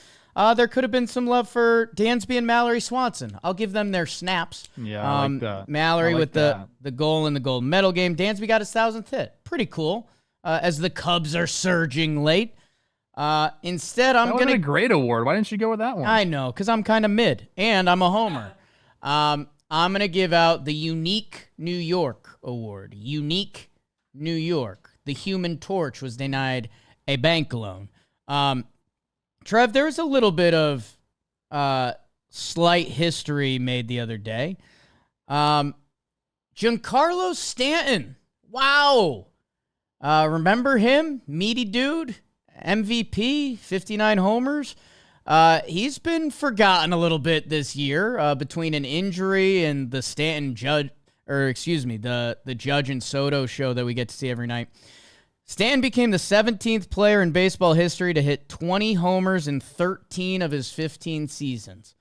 There could have been some love for Dansby and Mallory Swanson. I'll give them their snaps. Yeah, I like that. Mallory with the goal in the gold medal game. Dansby got his 1,000th hit. Pretty cool. As the Cubs are surging late. Instead, I'm going to... a great award. Why didn't you go with that one? I know, because I'm kind of mid, and I'm a homer. I'm going to give out the Unique New York Award. Unique New York. The Human Torch was denied a bank loan. Trev, there was a little bit of slight history made the other day. Giancarlo Stanton. Wow. Remember him? Meaty dude. MVP, 59 homers. He's been forgotten a little bit this year between an injury and the Stanton the Judge and Soto show that we get to see every night. Stanton became the 17th player in baseball history to hit 20 homers in 13 of his 15 seasons.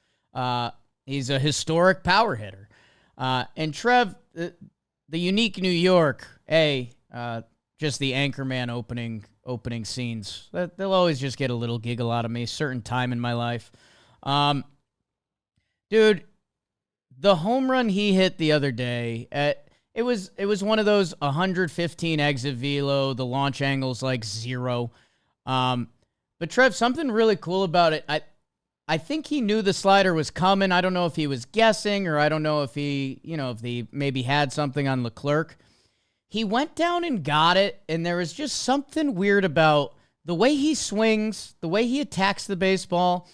He's a historic power hitter. And Trev, the Unique New York, just the Anchorman opening scenes. They'll always just get a little giggle out of me, certain time in my life. Dude, the home run he hit the other day, it was one of those 115 exit velo, the launch angle's like 0. But Trev, something really cool about it, I think he knew the slider was coming. I don't know if he was guessing, or I don't know if if he maybe had something on Leclerc. He went down and got it, and there was just something weird about the way he swings, the way he attacks the baseball,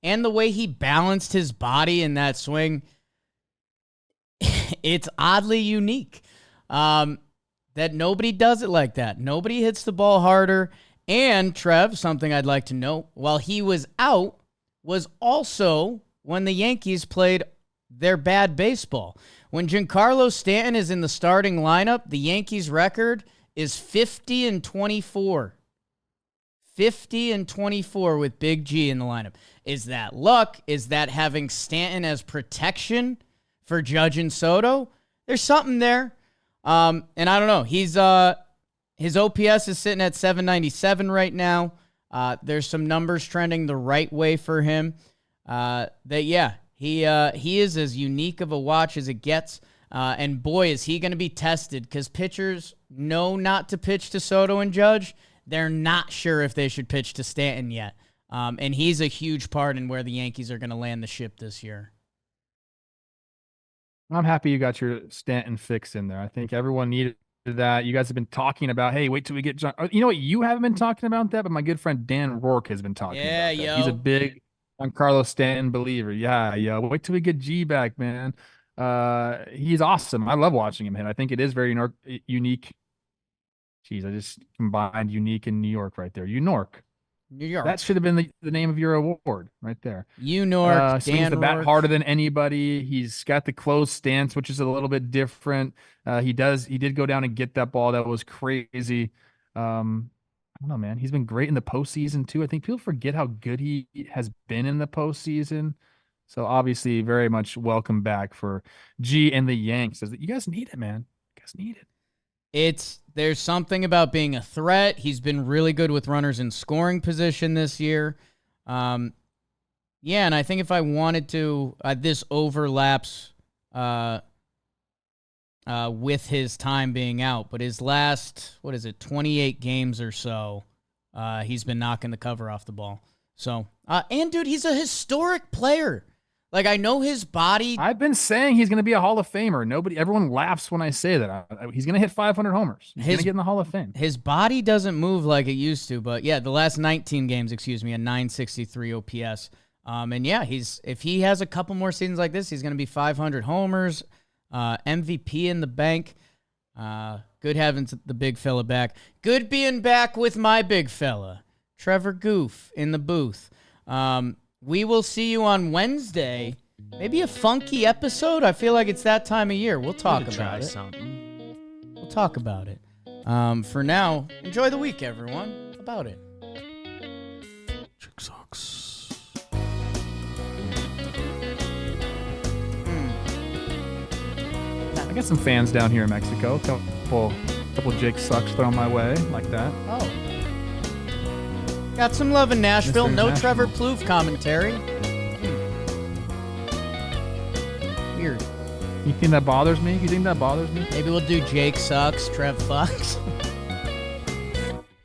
and the way he balanced his body in that swing. It's oddly unique that nobody does it like that. Nobody hits the ball harder. And, Trev, something I'd like to note, while he was out, was also when the Yankees played their bad baseball. When Giancarlo Stanton is in the starting lineup, the Yankees' record is 50-24. 50-24 with Big G in the lineup. Is that luck? Is that having Stanton as protection for Judge and Soto? There's something there. And I don't know. His OPS is sitting at 797 right now. There's some numbers trending the right way for him. He is as unique of a watch as it gets. And boy, is he going to be tested because pitchers know not to pitch to Soto and Judge. They're not sure if they should pitch to Stanton yet. And he's a huge part in where the Yankees are going to land the ship this year. I'm happy you got your Stanton fix in there. I think everyone needed that. You guys have been talking about, hey, wait till we get John. You know what? You haven't been talking about that, but my good friend Dan Rourke has been talking about that. yo. He's a big Giancarlo Stanton believer. Yeah. Wait till we get G back, man. He's awesome. I love watching him hit. I think it is very unique. Jeez, I just combined unique and New York right there. New York. That should have been the name of your award right there. Dan Swings the bat Rourke. harder than anybody. He's got the closed stance, which is a little bit different. He did go down and get that ball. That was crazy. I don't know, man. He's been great in the postseason too. I think people forget how good he has been in the postseason. So obviously, very much welcome back for G and the Yanks. You guys need it, man. You guys need it. There's something about being a threat. He's been really good with runners in scoring position this year. And I think if I wanted to, this overlaps with his time being out. But his last, 28 games or so, he's been knocking the cover off the ball. So, and dude, he's a historic player. Like, I know his body. I've been saying he's going to be a Hall of Famer. Everyone laughs when I say that. He's going to hit 500 homers. He's going to get in the Hall of Fame. His body doesn't move like it used to, but yeah, the last 19 games, a 963 OPS. And yeah, if he has a couple more seasons like this, he's going to be 500 homers, MVP in the bank. Good having the big fella back. Good being back with my big fella, Trevor Goof, in the booth. We will see you on Wednesday. Maybe a funky episode. I feel like it's that time of year. We'll talk about it. Something. We'll talk about it. For now, enjoy the week, everyone. How about it? Chick sucks. I got some fans down here in Mexico. Couple Jake sucks thrown my way like that. Oh. Got some love in Nashville. Mr. No Nashville. Trevor Plouffe commentary. Weird. You think that bothers me? Maybe we'll do Jake sucks, Trev fucks.